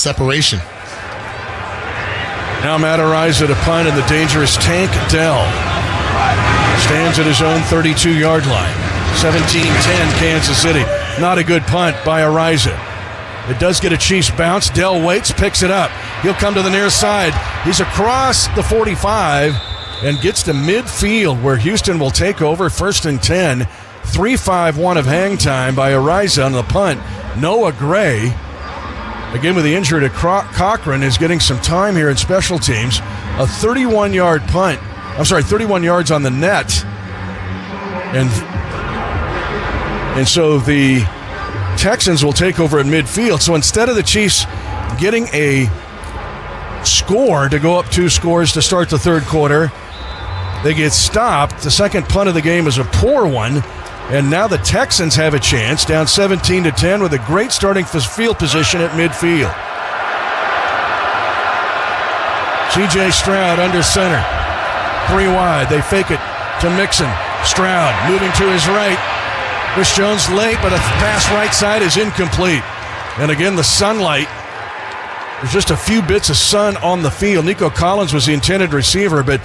separation. Now Matt Araiza to punt, and the dangerous Tank Dell stands at his own 32-yard line. 17-10 Kansas City. Not a good punt by Araiza. It does get a Chiefs bounce. Dell waits, picks it up. He'll come to the near side. He's across the 45 and gets to midfield where Houston will take over 1st and 10. 3-5-1 of hang time by Araiza on the punt. Noah Gray, again with the injury to Cochran, is getting some time here in special teams. A 31-yard punt. 31 yards on the net. And so the Texans will take over at midfield. So instead of the Chiefs getting a score to go up 2 scores to start the third quarter, they get stopped. The second punt of the game is a poor one. And now the Texans have a chance, down 17-10 with a great starting field position at midfield. C.J. Stroud under center. 3 wide. They fake it to Mixon. Stroud moving to his right. Chris Jones late, but a pass right side is incomplete. And again, the sunlight. There's just a few bits of sun on the field. Nico Collins was the intended receiver, but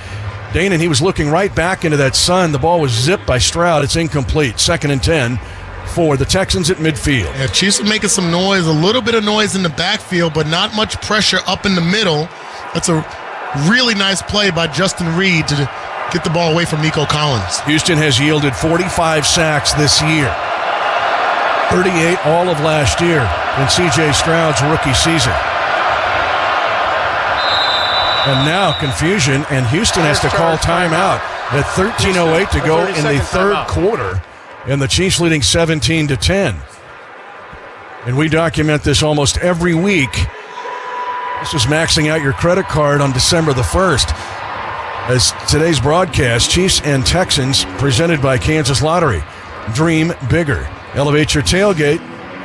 Dana, he was looking right back into that sun. The ball was zipped by Stroud. It's incomplete. 2nd and 10 for the Texans at midfield. Yeah, Chiefs are making some noise, a little bit of noise in the backfield, but not much pressure up in the middle. That's a really nice play by Justin Reed to get the ball away from Nico Collins. Houston has yielded 45 sacks this year. 38 all of last year in C.J. Stroud's rookie season. And now confusion, and Houston has to call timeout at 13:08 to go in the third quarter, and the Chiefs leading 17-10. And we document this almost every week. This is maxing out your credit card on December the 1st. As today's broadcast, Chiefs and Texans, presented by Kansas Lottery. Dream bigger. Elevate your tailgate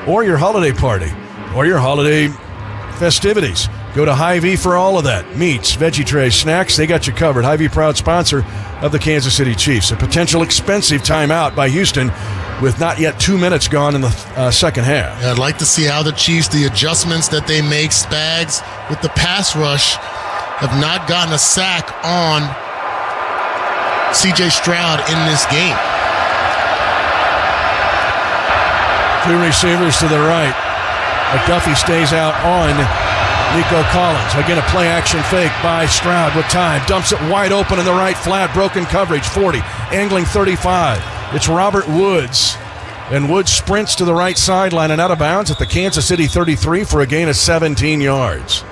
or your holiday party or your holiday festivities. Go to Hy-Vee for all of that. Meats, veggie trays, snacks, they got you covered. Hy-Vee, proud sponsor of the Kansas City Chiefs. A potential expensive timeout by Houston with not yet 2 minutes gone in the second half. Yeah, I'd like to see how the Chiefs, the adjustments that they make, Spags, with the pass rush, have not gotten a sack on C.J. Stroud in this game. 2 receivers to the right. McDuffie stays out on Nico Collins. Again, a play-action fake by Stroud with time. Dumps it wide open in the right flat. Broken coverage, 40. Angling 35. It's Robert Woods. And Woods sprints to the right sideline and out of bounds at the Kansas City 33 for a gain of 17 yards.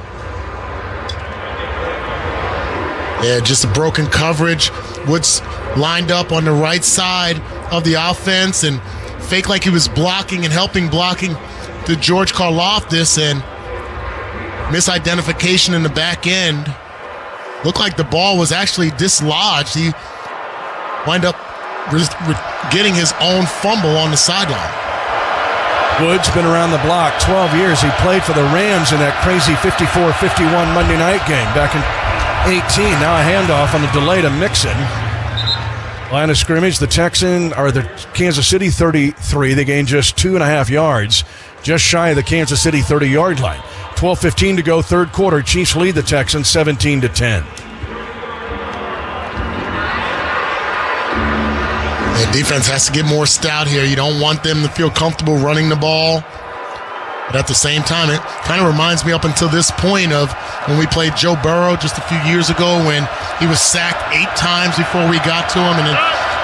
Yeah, just a broken coverage. Woods lined up on the right side of the offense and faked like he was blocking and helping blocking to George Karlaftis, and misidentification in the back end. Looked like the ball was actually dislodged. He wound up getting his own fumble on the sideline. Woods been around the block 12 years. He played for the Rams in that crazy 54-51 Monday night game back in 18. Now a handoff on the delay to Mixon. Line of scrimmage, the Kansas City 33. They gained just 2.5 yards, just shy of the Kansas City 30-yard line. 12:15 to go, third quarter. Chiefs lead the Texans 17-10. The defense has to get more stout here. You don't want them to feel comfortable running the ball. But at the same time, it kind of reminds me up until this point of when we played Joe Burrow just a few years ago when he was sacked 8 times before we got to him, and then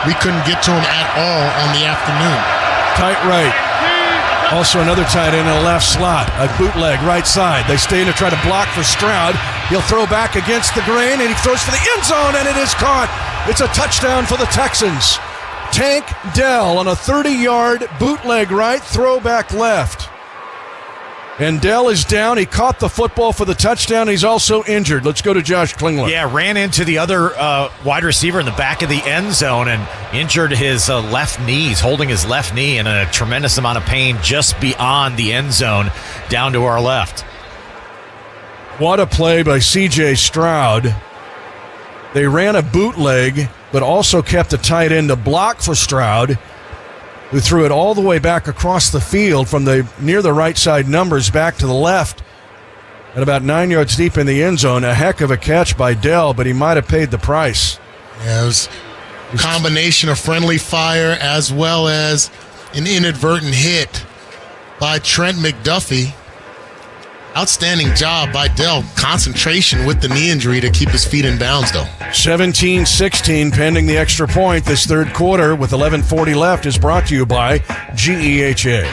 we couldn't get to him at all on the afternoon. Tight right. Also another tight end in the left slot. A bootleg right side. They stay in to try to block for Stroud. He'll throw back against the grain, and he throws for the end zone, and it is caught. It's a touchdown for the Texans. Tank Dell on a 30-yard bootleg right, throwback left. And Dell is down. He caught the football for the touchdown. He's also injured. Let's go to Josh Klingler. Yeah, ran into the other wide receiver in the back of the end zone and injured his left knee. He's holding his left knee in a tremendous amount of pain just beyond the end zone down to our left. What a play by C.J. Stroud. They ran a bootleg, but also kept a tight end to block for Stroud, who threw it all the way back across the field from the near the right side numbers back to the left And about 9 yards deep in the end zone, a heck of a catch by Dell, but he might have paid the price. Yeah, it was a combination of friendly fire as well as an inadvertent hit by Trent McDuffie. Outstanding job by Dell. Concentration with the knee injury to keep his feet in bounds, though. 17-16 pending the extra point. This third quarter with 11:40 left is brought to you by GEHA.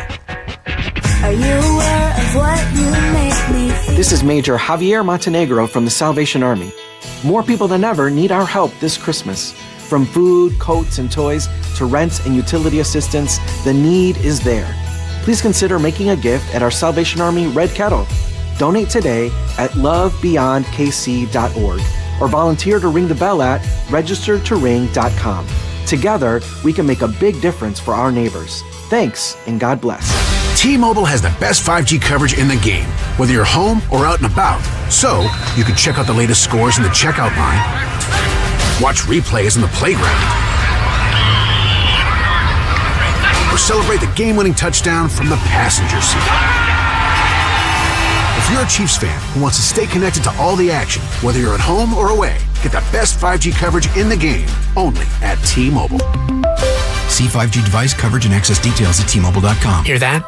Are you aware of what you make me feel? This is Major Javier Montenegro from the Salvation Army. More people than ever need our help this Christmas. From food, coats, and toys to rent and utility assistance, the need is there. Please consider making a gift at our Salvation Army Red Kettle. Donate today at lovebeyondkc.org or volunteer to ring the bell at registertoring.com. Together, we can make a big difference for our neighbors. Thanks, and God bless. T-Mobile has the best 5G coverage in the game, whether you're home or out and about. So, you can check out the latest scores in the checkout line, watch replays in the playground, or celebrate the game-winning touchdown from the passenger seat. If you're a Chiefs fan who wants to stay connected to all the action, whether you're at home or away, get the best 5G coverage in the game, only at T-Mobile. See 5G device coverage and access details at T-Mobile.com. Hear that?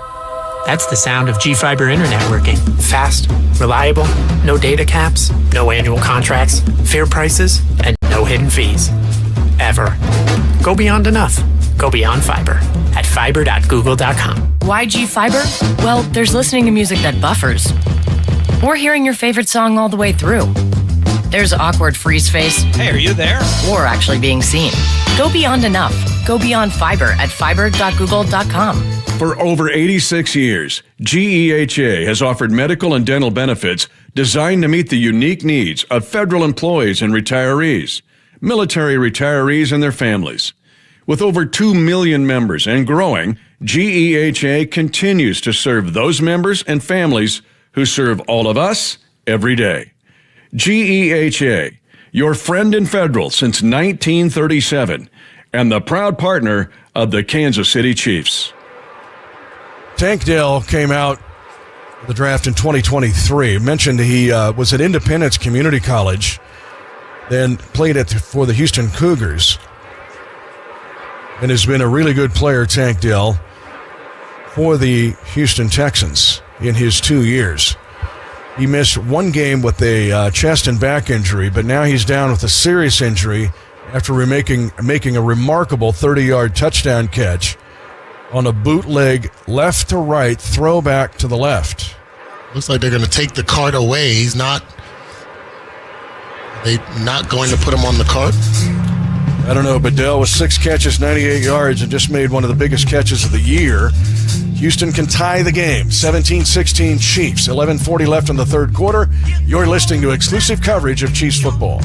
That's the sound of G-Fiber Internet working. Fast, reliable, no data caps, no annual contracts, fair prices, and no hidden fees. Ever. Go beyond enough. Go beyond fiber at fiber.google.com. Why G-Fiber? Well, there's listening to music that buffers. Or hearing your favorite song all the way through. There's awkward freeze face. Hey, are you there? Or actually being seen. Go beyond enough. Go beyond fiber at fiber.google.com. For over 86 years, GEHA has offered medical and dental benefits designed to meet the unique needs of federal employees and retirees, military retirees and their families. With over 2 million members and growing, GEHA continues to serve those members and families who serve all of us every day. GEHA, your friend in federal since 1937, and the proud partner of the Kansas City Chiefs. Tank Dell came out of the draft in 2023. Mentioned he was at Independence Community College, then played for the Houston Cougars, and has been a really good player, Tank Dell, for the Houston Texans in his 2 years. He missed one game with a chest and back injury, but now he's down with a serious injury after making a remarkable 30-yard touchdown catch on a bootleg left to right throwback to the left. Looks like they're going to take the cart away. He's not. They not going to put him on the cart? I don't know, but Dell with 6 catches, 98 yards, and just made one of the biggest catches of the year. Houston can tie the game. 17-16 Chiefs. 11:40 left in the third quarter. You're listening to exclusive coverage of Chiefs football.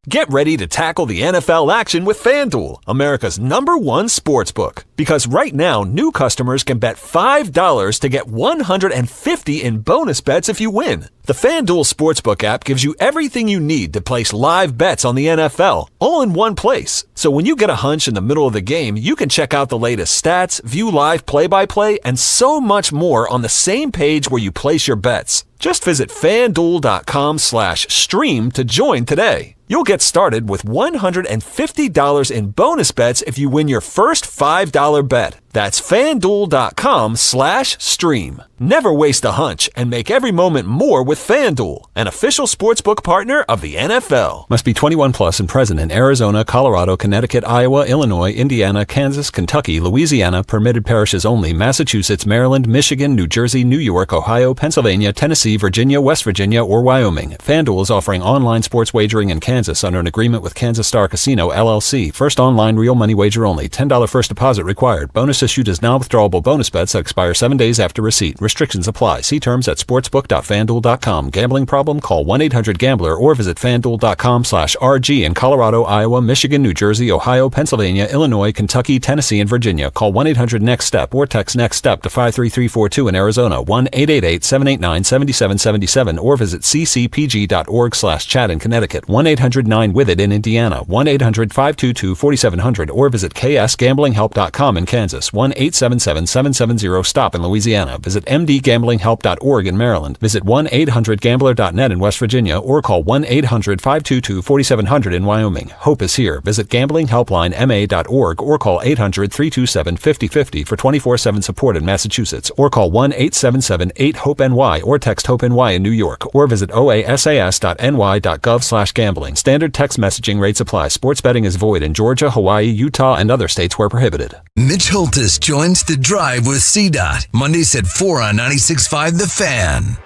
Get ready to tackle the NFL action with FanDuel, America's #1 sportsbook. Because right now, new customers can bet $5 to get $150 in bonus bets if you win. The FanDuel Sportsbook app gives you everything you need to place live bets on the NFL, all in one place. So when you get a hunch in the middle of the game, you can check out the latest stats, view live play-by-play, and so much more on the same page where you place your bets. Just visit FanDuel.com/stream to join today. You'll get started with $150 in bonus bets if you win your first $5 bet. That's FanDuel.com/stream. Never waste a hunch and make every moment more with FanDuel, an official sportsbook partner of the NFL. Must be 21 plus and present in Arizona, Colorado, Connecticut, Iowa, Illinois, Indiana, Kansas, Kentucky, Louisiana, permitted parishes only, Massachusetts, Maryland, Michigan, New Jersey, New York, Ohio, Pennsylvania, Tennessee, Virginia, West Virginia, or Wyoming. FanDuel is offering online sports wagering in Kansas under an agreement with Kansas Star Casino, LLC. First online real money wager only. $10 first deposit required. Bonus issued as non-withdrawable bonus bets that expire 7 days after receipt. Restrictions apply. See terms at sportsbook.fanduel.com. Gambling problem? Call 1-800-GAMBLER or visit fanduel.com/RG in Colorado, Iowa, Michigan, New Jersey, Ohio, Pennsylvania, Illinois, Kentucky, Tennessee, and Virginia. Call 1-800-NEXT-STEP or text NEXT-STEP to 53342 in Arizona, 1-888-789-7777, or visit ccpg.org/chat in Connecticut, 1-800-9-WITH-IT in Indiana, 1-800-522-4700, or visit ksgamblinghelp.com in Kansas, U.S. 1-877-770-STOP in Louisiana. Visit mdgamblinghelp.org in Maryland. Visit 1-800-GAMBLER.net in West Virginia or call 1-800-522-4700 in Wyoming. Hope is here. Visit gamblinghelplinema.org or call 800-327-5050 for 24/7 support in Massachusetts or call 1-877-8-HOPE-NY or text HOPE-NY in New York or visit oasas.ny.gov/gambling. Standard text messaging rates apply. Sports betting is void in Georgia, Hawaii, Utah, and other states where prohibited. Mitch Holtis joins The Drive with CDOT, Mondays at 4 on 96.5 The Fan.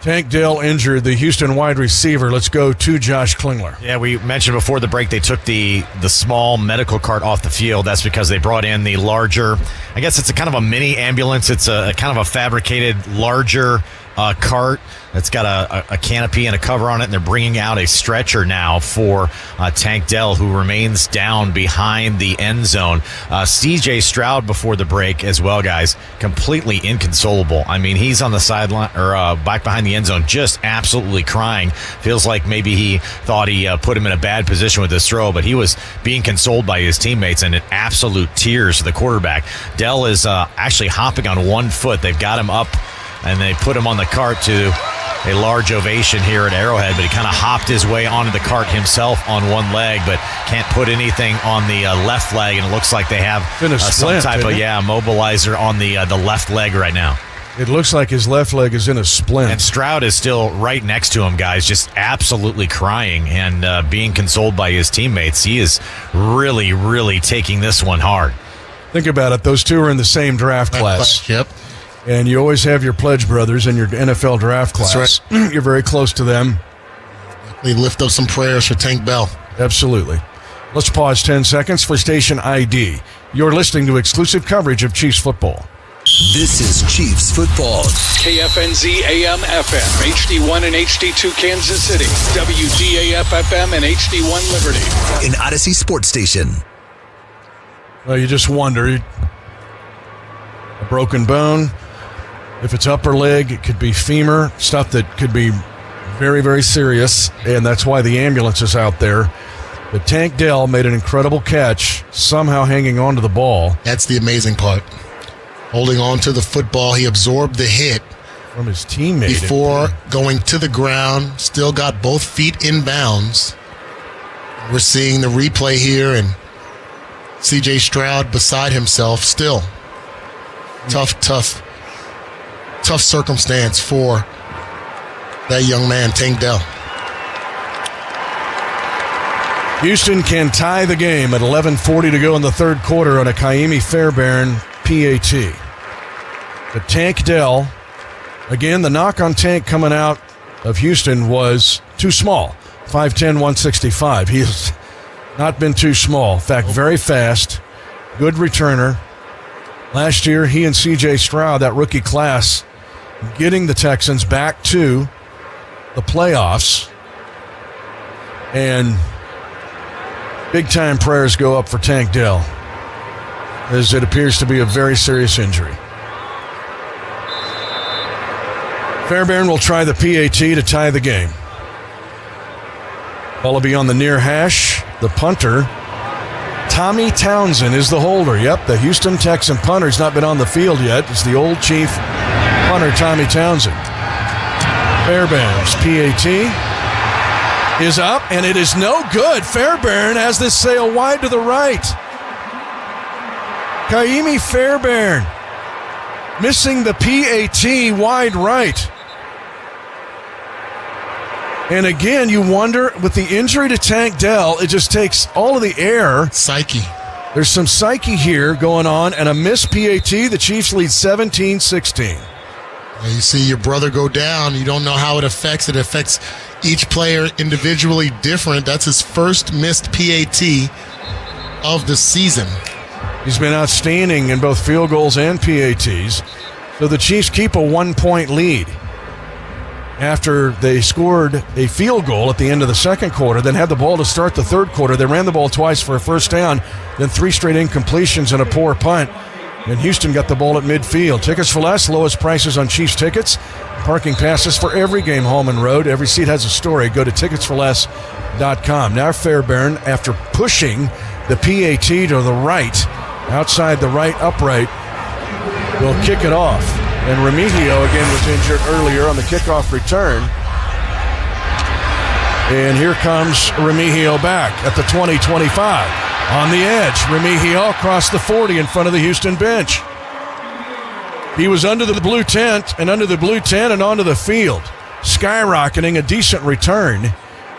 Tank Dell injured, the Houston wide receiver. Let's go to Josh Klingler. Yeah, we mentioned before the break they took the small medical cart off the field. That's because they brought in the larger, I guess it's a kind of a mini ambulance. It's a kind of a fabricated larger cart that's got a canopy and a cover on it, and they're bringing out a stretcher now for Tank Dell, who remains down behind the end zone. CJ Stroud before the break as well, guys, completely inconsolable. I mean, he's on the sideline or back behind the end zone, just absolutely crying. Feels like maybe he thought he put him in a bad position with this throw, but he was being consoled by his teammates, and in absolute tears for the quarterback. Dell is actually hopping on one foot. They've got him up, and they put him on the cart to a large ovation here at Arrowhead, but he kind of hopped his way onto the cart himself on one leg, but can't put anything on the left leg, and it looks like they have some type of mobilizer on the left leg right now. It looks like his left leg is in a splint. And Stroud is still right next to him, guys, just absolutely crying and being consoled by his teammates. He is really, really taking this one hard. Think about it. Those two are in the same draft class. Yep. And you always have your pledge brothers in your NFL draft class. That's right. You're very close to them. We lift up some prayers for Tank Bell. Absolutely. Let's pause 10 seconds for station ID. You're listening to exclusive coverage of Chiefs football. This is Chiefs football. KFNZ AM FM, HD1 and HD2 Kansas City, WDAF FM and HD1 Liberty. An Odyssey Sports Station. Well, you just wonder. A broken bone. If it's upper leg, it could be femur, stuff that could be very, very serious, and that's why the ambulance is out there. But Tank Dell made an incredible catch, somehow hanging on to the ball. That's the amazing part. Holding on to the football, he absorbed the hit from his teammate before going to the ground, still got both feet in bounds. We're seeing the replay here, and CJ Stroud beside himself still. Tough circumstance for that young man, Tank Dell. Houston can tie the game at 11:40 to go in the third quarter on a Kaimi Fairbairn PAT. But Tank Dell, again, the knock on Tank coming out of Houston was too small. 5'10", 165. He has not been too small. In fact, very fast, good returner. Last year, he and CJ Stroud, that rookie class, getting the Texans back to the playoffs. And big-time prayers go up for Tank Dell, as it appears to be a very serious injury. Fairbairn will try the PAT to tie the game. Ball will be on the near hash. The punter, Tommy Townsend, is the holder. Yep, the Houston Texan punter's not been on the field yet. It's the old Chief punter, Tommy Townsend. Fairbairn's PAT is up, and it is no good. Fairbairn has this sail wide to the right. Kaimi Fairbairn missing the PAT wide right. And again, you wonder, with the injury to Tank Dell, it just takes all of the air. Psyche. There's some psyche here going on, and a missed PAT. The Chiefs lead 17-16. You see your brother go down. You don't know how it affects. It affects each player individually different. That's his first missed PAT of the season. He's been outstanding in both field goals and PATs. So the Chiefs keep a 1-point lead after they scored a field goal at the end of the second quarter, then had the ball to start the third quarter. They ran the ball twice for a first down, then 3 straight incompletions and a poor punt. And Houston got the ball at midfield. Tickets for less, lowest prices on Chiefs tickets. Parking passes for every game, home and road. Every seat has a story. Go to ticketsforless.com. Now Fairbairn, after pushing the PAT to the right, outside the right upright, will kick it off. And Remigio again was injured earlier on the kickoff return. And here comes Remigio back at the 20-25. On the edge, Remigio across the 40 in front of the Houston bench. He was under the blue tent and onto the field, skyrocketing a decent return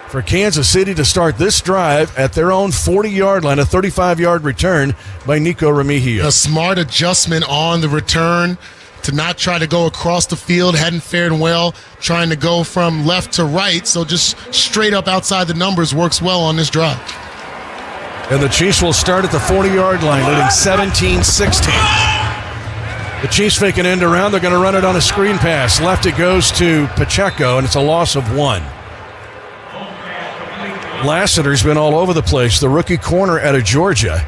for Kansas City to start this drive at their own 40-yard line, a 35-yard return by Nico Remigio. A smart adjustment on the return to not try to go across the field, hadn't fared well, trying to go from left to right, so just straight up outside the numbers works well on this drive. And the Chiefs will start at the 40-yard line, leading 17-16. The Chiefs fake an end around. They're going to run it on a screen pass. Left it goes to Pacheco, and it's a loss of 1. Lassiter's been all over the place, the rookie corner out of Georgia.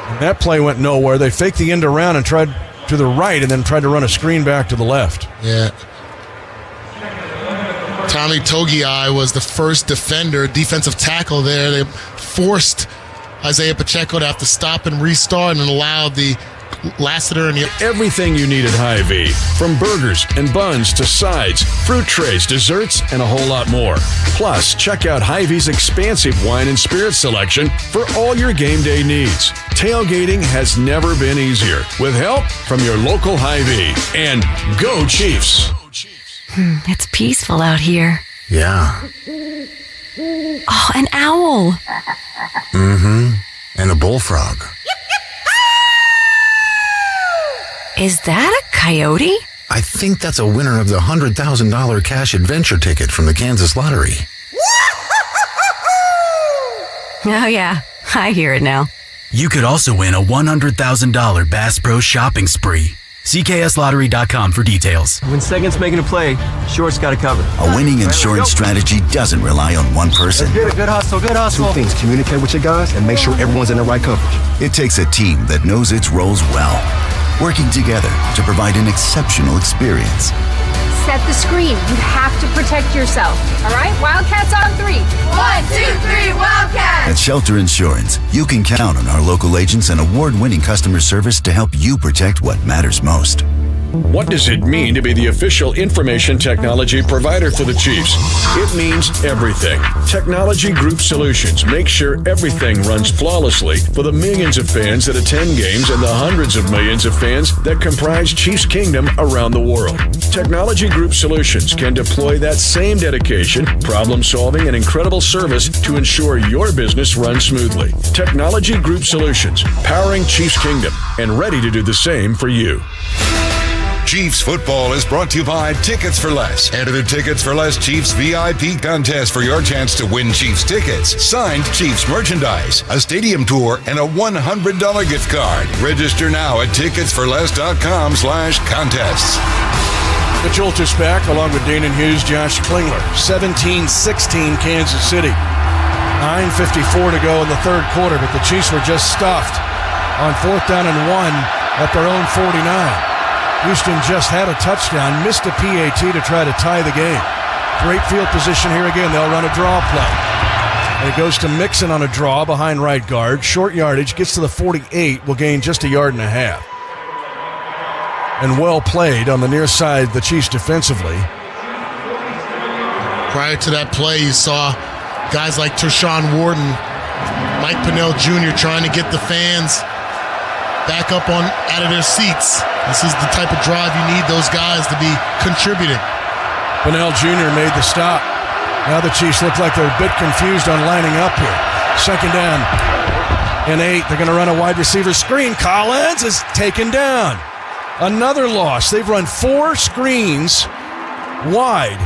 And that play went nowhere. They faked the end around and tried to the right and then tried to run a screen back to the left. Yeah. Tommy Togiai was the first defensive tackle there. They forced Isaiah Pacheco to have to stop and restart and allowed the Lassiter and everything you need at Hy-Vee, from burgers and buns to sides, fruit trays, desserts, and a whole lot more. Plus, check out Hy-Vee's expansive wine and spirit selection for all your game day needs. Tailgating has never been easier with help from your local Hy-Vee. And go Chiefs! It's peaceful out here. Yeah. Oh, an owl. Mm-hmm. And a bullfrog. Is that a coyote? I think that's a winner of the $100,000 cash adventure ticket from the Kansas Lottery. Oh, yeah. I hear it now. You could also win a $100,000 Bass Pro shopping spree. CKSLottery.com for details. When second's making a play, short's got to cover. A winning insurance strategy doesn't rely on one person. Good hustle, good hustle. Two things: communicate with your guys and make sure everyone's in the right coverage. It takes a team that knows its roles well, working together to provide an exceptional experience. Set the screen. You have to protect yourself. All right? Wildcats on 3. 1, 2, 3, Wildcats! At Shelter Insurance, you can count on our local agents and award-winning customer service to help you protect what matters most. What does it mean to be the official information technology provider for the Chiefs? It means everything. Technology Group Solutions makes sure everything runs flawlessly for the millions of fans that attend games and the hundreds of millions of fans that comprise Chiefs Kingdom around the world. Technology Group Solutions can deploy that same dedication, problem solving, and incredible service to ensure your business runs smoothly. Technology Group Solutions, powering Chiefs Kingdom, and ready to do the same for you. Chiefs football is brought to you by Tickets for Less. Enter the Tickets for Less Chiefs VIP contest for your chance to win Chiefs tickets, signed Chiefs merchandise, a stadium tour, and a $100 gift card. Register now at ticketsforless.com/contests. The Jolt is back along with Dana Hughes, Josh Klingler. 17-16 Kansas City. 9:54 to go in the third quarter, but the Chiefs were just stuffed on 4th down and 1 at their own 49. Houston just had a touchdown, missed a PAT to try to tie the game. Great field position here again. They'll run a draw play. And it goes to Mixon on a draw behind right guard. Short yardage, gets to the 48, will gain just a yard and a half. And well played on the near side, the Chiefs defensively. Prior to that play, you saw guys like Tershawn Wharton, Mike Pennell Jr. trying to get the fans back up out of their seats. This is the type of drive you need those guys to be contributing. Pennell Jr. made the stop. Now the Chiefs look like they're a bit confused on lining up here. 2nd down and 8. They're going to run a wide receiver screen. Collins is taken down. Another loss. They've run 4 screens wide.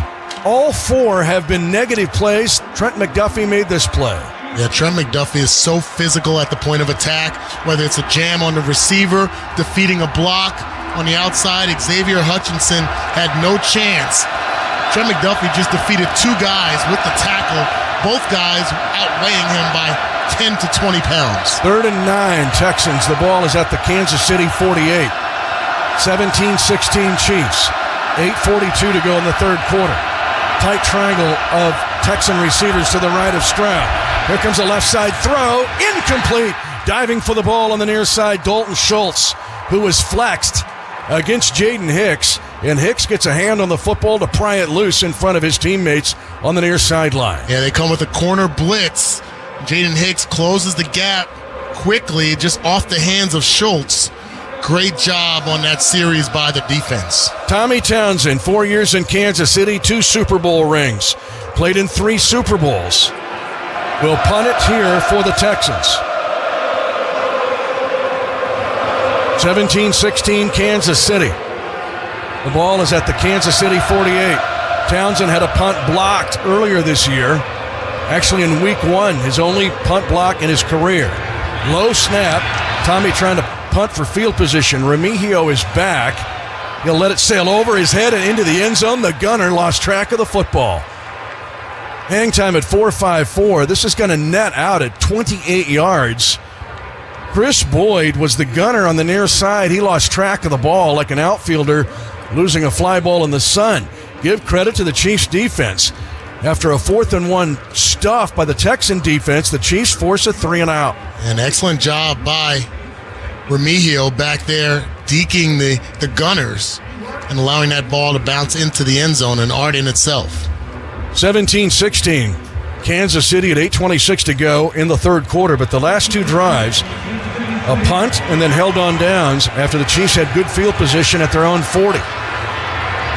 All 4 have been negative plays. Trent McDuffie made this play. Yeah, Trent McDuffie is so physical at the point of attack, whether it's a jam on the receiver, defeating a block on the outside. Xavier Hutchinson had no chance. Trent McDuffie just defeated 2 guys with the tackle, both guys outweighing him by 10 to 20 pounds. 3rd and 9, Texans. The ball is at the Kansas City 48. 17-16 Chiefs. 8:42 to go in the third quarter. Tight triangle of Texan receivers to the right of Stroud. Here comes a left side throw. Incomplete. Diving for the ball on the near side, Dalton Schultz, who was flexed against Jaden Hicks. And Hicks gets a hand on the football to pry it loose in front of his teammates on the near sideline. Yeah, they come with a corner blitz. Jaden Hicks closes the gap quickly, just off the hands of Schultz. Great job on that series by the defense. Tommy Townsend, 4 years in Kansas City, 2 Super Bowl rings. Played in 3 Super Bowls. Will punt it here for the Texans. 17-16 Kansas City. The ball is at the Kansas City 48. Townsend had a punt blocked earlier this year. Actually in week 1, his only punt block in his career. Low snap. Tommy trying to punt for field position. Remigio is back. He'll let it sail over his head and into the end zone. The gunner lost track of the football. Hang time at 4.54. This is going to net out at 28 yards. Chris Boyd was the gunner on the near side. He lost track of the ball like an outfielder losing a fly ball in the sun. Give credit to the Chiefs defense. After a 4th and 1 stuff by the Texan defense, the Chiefs force a 3-and-out. An excellent job by Remigio back there deking the gunners and allowing that ball to bounce into the end zone, an art in itself. 17-16. Kansas City at 8:26 to go in the third quarter, but the last 2 drives, a punt and then held on downs after the Chiefs had good field position at their own 40.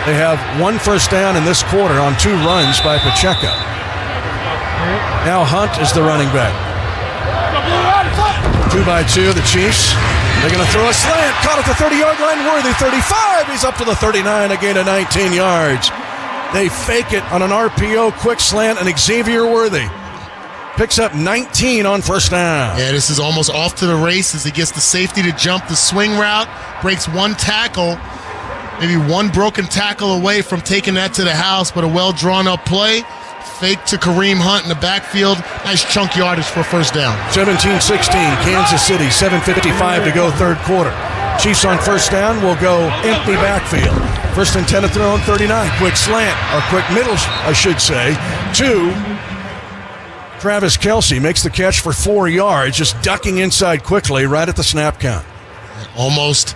They have 1 first down in this quarter on 2 runs by Pacheco. Now Hunt is the running back. 2 by 2, the Chiefs. They're going to throw a slant. Caught at the 30-yard line. Worthy, 35. He's up to the 39, a gain of 19 yards. They fake it on an RPO, quick slant, and Xavier Worthy picks up 19 on first down. Yeah, this is almost off to the races. He gets the safety to jump the swing route, breaks 1 tackle, maybe 1 broken tackle away from taking that to the house, but a well-drawn-up play. Fake to Kareem Hunt in the backfield. Nice chunk yardage for first down. 17-16, Kansas City, 7:55 to go third quarter. Chiefs on first down will go empty backfield. First and 10 at their own 39. Quick slant, or quick middle, I should say, to Travis Kelce. Makes the catch for 4 yards, just ducking inside quickly right at the snap count. Almost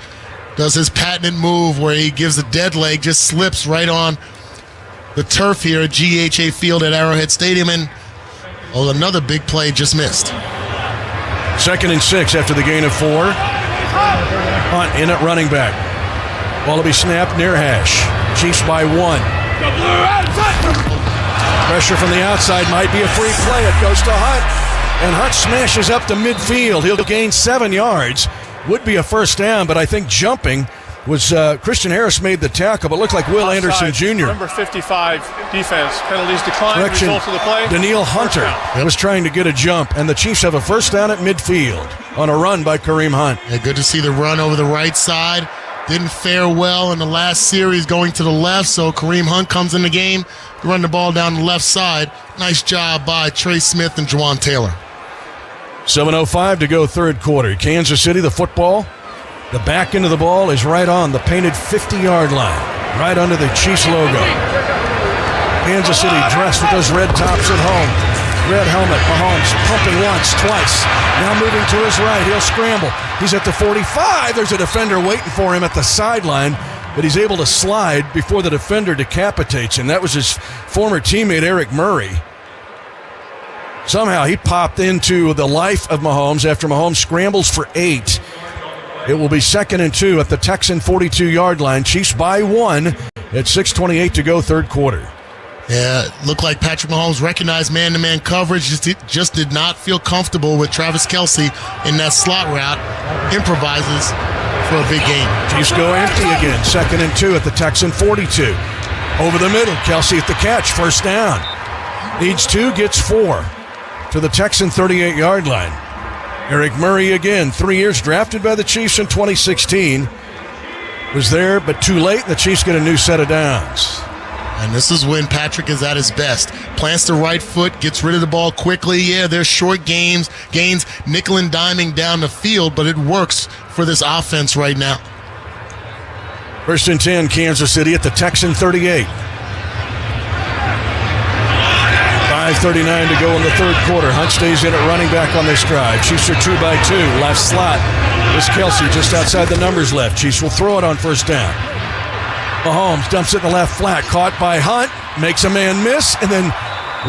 does his patented move where he gives a dead leg, just slips right on the turf here at GHA Field at Arrowhead Stadium, and another big play just missed. 2nd and 6 after the gain of 4. Hunt in at running back. Ball will be snapped near hash. Chiefs by 1. Pressure from the outside might be a free play. It goes to Hunt, and Hunt smashes up to midfield. He'll gain 7 yards. Would be a first down, but I think jumping was Christian Harris made the tackle, but looked like Will Anderson Jr. Number 55 defense. Penalties decline. Result of the play. Daniil Hunter was trying to get a jump, and the Chiefs have a first down at midfield on a run by Kareem Hunt. Yeah, good to see the run over the right side. Didn't fare well in the last series going to the left, so Kareem Hunt comes in the game to run the ball down the left side. Nice job by Trey Smith and Juwan Taylor. 7:05 to go third quarter. Kansas City, the football. The back end of the ball is right on the painted 50-yard line, right under the Chiefs logo. Kansas City dressed with those red tops at home. Red helmet, Mahomes pumping once, twice. Now moving to his right, he'll scramble. He's at the 45. There's a defender waiting for him at the sideline, but he's able to slide before the defender decapitates him. That was his former teammate, Eric Murray. Somehow he popped into the life of Mahomes after Mahomes scrambles for 8. It will be 2nd and 2 at the Texan 42-yard line. Chiefs by 1 at 6:28 to go third quarter. Yeah, looked like Patrick Mahomes recognized man-to-man coverage, just did not feel comfortable with Travis Kelce in that slot route. Improvises for a big game. Chiefs go empty again. 2nd and 2 at the Texan 42. Over the middle, Kelce at the catch, first down. Needs 2, gets 4 to the Texan 38-yard line. Eric Murray again, 3 years, drafted by the Chiefs in 2016. Was there, but too late. The Chiefs get a new set of downs. And this is when Patrick is at his best. Plants the right foot, gets rid of the ball quickly. Yeah, there's short gains, nickel and diming down the field, but it works for this offense right now. 1st and 10, Kansas City at the Texan 38. 5 5:39 to go in the third quarter. Hunt stays in at running back on this drive. Chiefs are 2-by-2. Left slot is Kelce just outside the numbers left. Chiefs will throw it on first down. Mahomes dumps it in the left flat. Caught by Hunt. Makes a man miss and then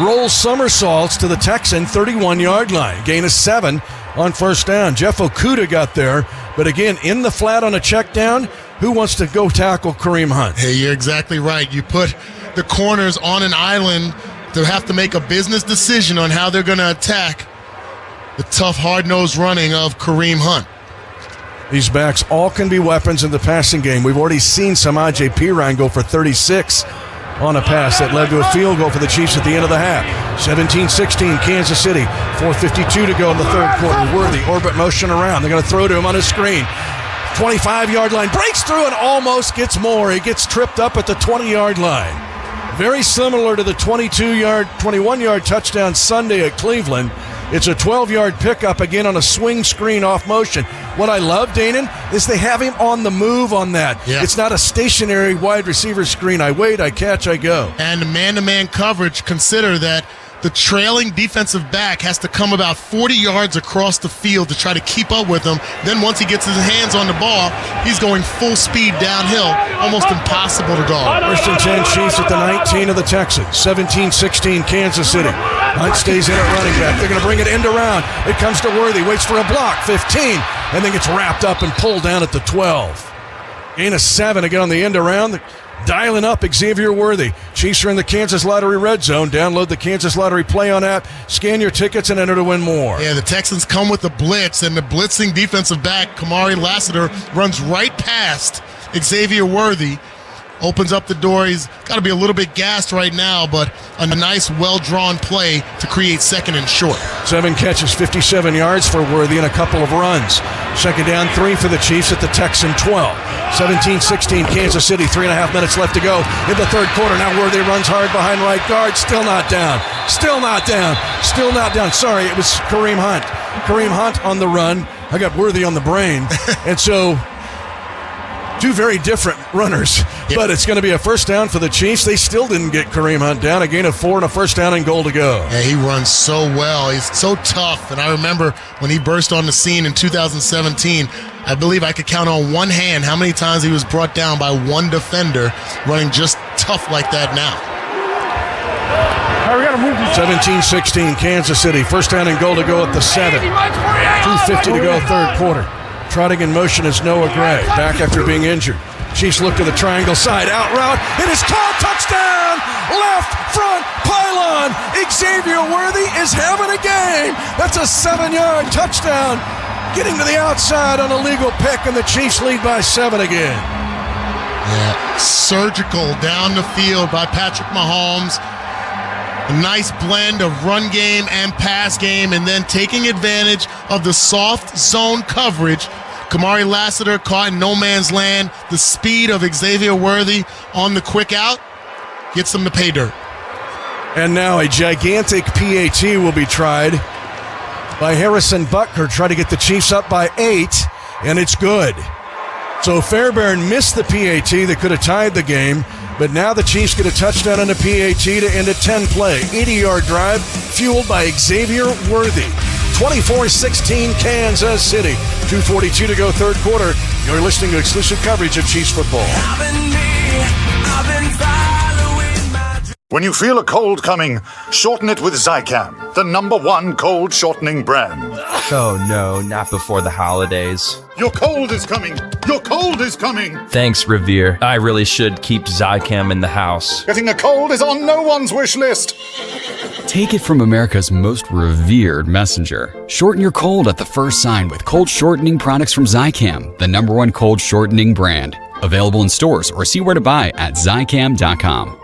rolls somersaults to the Texan 31-yard line. Gain of 7 on first down. Jeff Okudah got there, but again, in the flat on a check down, who wants to go tackle Kareem Hunt? Hey, you're exactly right. You put the corners on an island to have to make a business decision on how they're going to attack the tough, hard-nosed running of Kareem Hunt. These backs all can be weapons in the passing game. We've already seen Samaje Perine go for 36 on a pass that led to a field goal for the Chiefs at the end of the half. 17-16, Kansas City. 4:52 to go in the third quarter. Worthy, orbit motion around. They're going to throw to him on his screen. 25-yard line, breaks through and almost gets more. He gets tripped up at the 20-yard line. Very similar to the 21-yard touchdown Sunday at Cleveland. It's a 12-yard pickup again on a swing screen off motion. What I love, Danon, is they have him on the move on that. Yeah. It's not a stationary wide receiver screen. I wait, I catch, I go. And the man-to-man coverage, consider that the trailing defensive back has to come about 40 yards across the field to try to keep up with him. Then once he gets his hands on the ball, he's going full speed downhill. Almost impossible to guard. First and 10 Chiefs at the 19 of the Texans. 17-16 Kansas City. Hunt stays in at running back. They're going to bring it end around. It comes to Worthy. Waits for a block. 15. And then gets wrapped up and pulled down at the 12. Gain of 7 again on the end around. Dialing up Xavier Worthy. Chiefs are in the Kansas Lottery Red Zone. Download the Kansas Lottery Play-On app. Scan your tickets and enter to win more. Yeah, the Texans come with the blitz, and the blitzing defensive back, Kamari Lassiter, runs right past Xavier Worthy. Opens up the door. He's got to be a little bit gassed right now, but a nice, well-drawn play to create second and short. 7 catches, 57 yards for Worthy and a couple of runs. Second down, 3 for the Chiefs at the Texan 12. 17-16 Kansas City, 3.5 minutes left to go in the third quarter. Now Worthy runs hard behind right guard. Still not down. Still not down. Still not down. Sorry, it was Kareem Hunt. Kareem Hunt on the run. I got Worthy on the brain. And so two very different runners, but it's going to be a first down for the Chiefs. They still didn't get Kareem Hunt down. A gain of 4 and a first down and goal to go. Yeah, he runs so well. He's so tough. And I remember when he burst on the scene in 2017, I believe I could count on one hand how many times he was brought down by one defender running just tough like that now. 17-16 Kansas City. First down and goal to go at the 7. 2:50 to go third quarter. Trotting in motion is Noah Gray, back after being injured. Chiefs look to the triangle side, out route. It is caught, touchdown! Left front pylon. Xavier Worthy is having a game. That's a 7-yard touchdown. Getting to the outside on a legal pick, and the Chiefs lead by 7 again. Yeah, surgical down the field by Patrick Mahomes. A nice blend of run game and pass game, and then taking advantage of the soft zone coverage. Kamari Lassiter caught in no man's land. The speed of Xavier Worthy on the quick out gets them to pay dirt. And now a gigantic PAT will be tried by Harrison Butker, try to get the Chiefs up by 8, and it's good. So Fairbairn missed the PAT that could have tied the game, but now the Chiefs get a touchdown and a PAT to end a 10-play, 80-yard drive fueled by Xavier Worthy. 24-16 Kansas City. 2:42 to go third quarter. You're listening to exclusive coverage of Chiefs football. When you feel a cold coming, shorten it with Zicam, the #1 cold shortening brand. Oh no, not before the holidays. Your cold is coming! Your cold is coming! Thanks, Revere. I really should keep Zicam in the house. Getting a cold is on no one's wish list. Take it from America's most revered messenger. Shorten your cold at the first sign with cold shortening products from Zicam, the #1 cold shortening brand. Available in stores or see where to buy at Zicam.com.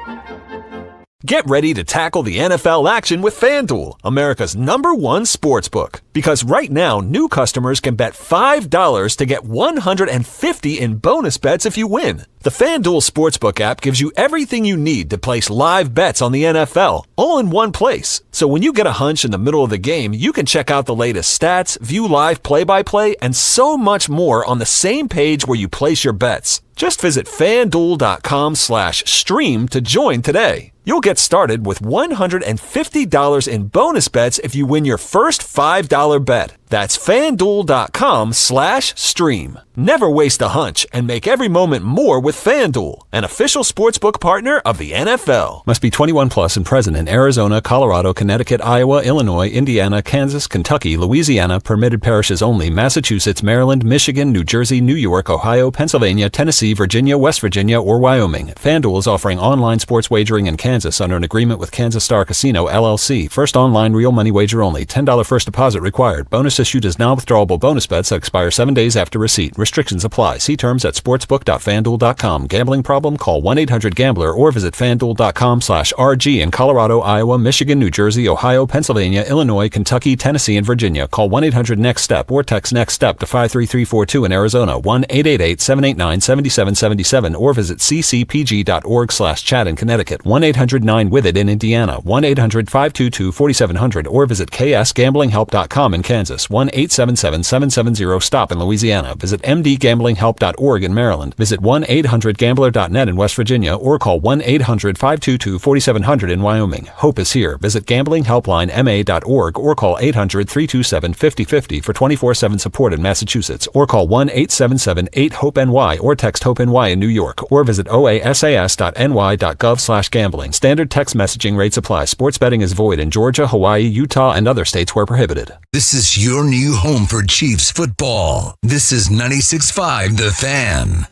Get ready to tackle the NFL action with FanDuel, America's #1 sportsbook. Because right now, new customers can bet $5 to get $150 in bonus bets if you win. The FanDuel Sportsbook app gives you everything you need to place live bets on the NFL, all in one place. So when you get a hunch in the middle of the game, you can check out the latest stats, view live play-by-play, and so much more on the same page where you place your bets. Just visit FanDuel.com/stream to join today. You'll get started with $150 in bonus bets if you win your first $5 bet. That's FanDuel.com/stream. Never waste a hunch and make every moment more with FanDuel, an official sportsbook partner of the NFL. Must be 21 plus and present in Arizona, Colorado, Connecticut, Iowa, Illinois, Indiana, Kansas, Kentucky, Louisiana, permitted parishes only, Massachusetts, Maryland, Michigan, New Jersey, New York, Ohio, Pennsylvania, Tennessee, Virginia, West Virginia, or Wyoming. FanDuel is offering online sports wagering in Kansas under an agreement with Kansas Star Casino, LLC. First online real money wager only. $10 first deposit required. Bonus issued as non-withdrawable bonus bets that expire 7 days after receipt. Restrictions apply. See terms at sportsbook.fanduel.com. Gambling problem? Call 1-800-GAMBLER or visit fanduel.com/RG in Colorado, Iowa, Michigan, New Jersey, Ohio, Pennsylvania, Illinois, Kentucky, Tennessee, and Virginia. Call 1-800-NEXT-STEP or text NEXT-STEP to 53342 in Arizona, 1-888-789-7777, or visit ccpg.org/chat in Connecticut, 1-800-9-WITH-IT in Indiana, 1-800-522-4700, or visit ksgamblinghelp.com in Kansas, 1-877-770-STOP in Louisiana. Visit mdgamblinghelp.org in Maryland. Visit 1-800-GAMBLER.net in West Virginia, or call 1-800-522-4700 in Wyoming. Hope is here. Visit gamblinghelplinema.org or call 800-327-5050 for 24/7 support in Massachusetts, or call 1-877-8-HOPE-NY or text HOPE-NY in New York, or visit oasas.ny.gov/gambling. Standard text messaging rates apply. Sports betting is void in Georgia, Hawaii, Utah, and other states where prohibited. This is your new home for Chiefs football. This is 96.5 The Fan.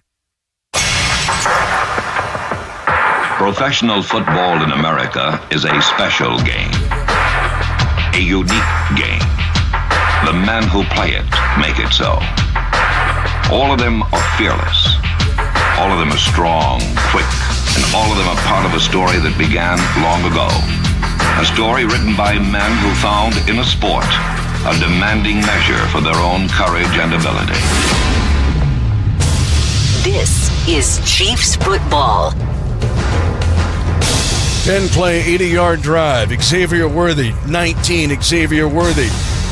Professional football in America is a special game, a unique game. The men who play it make it so. All of them are fearless. All of them are strong, quick, and all of them are part of a story that began long ago. A story written by men who found in a sport a demanding measure for their own courage and ability. This is Chiefs football. 10-play, 80-yard drive. Xavier Worthy, 19. Xavier Worthy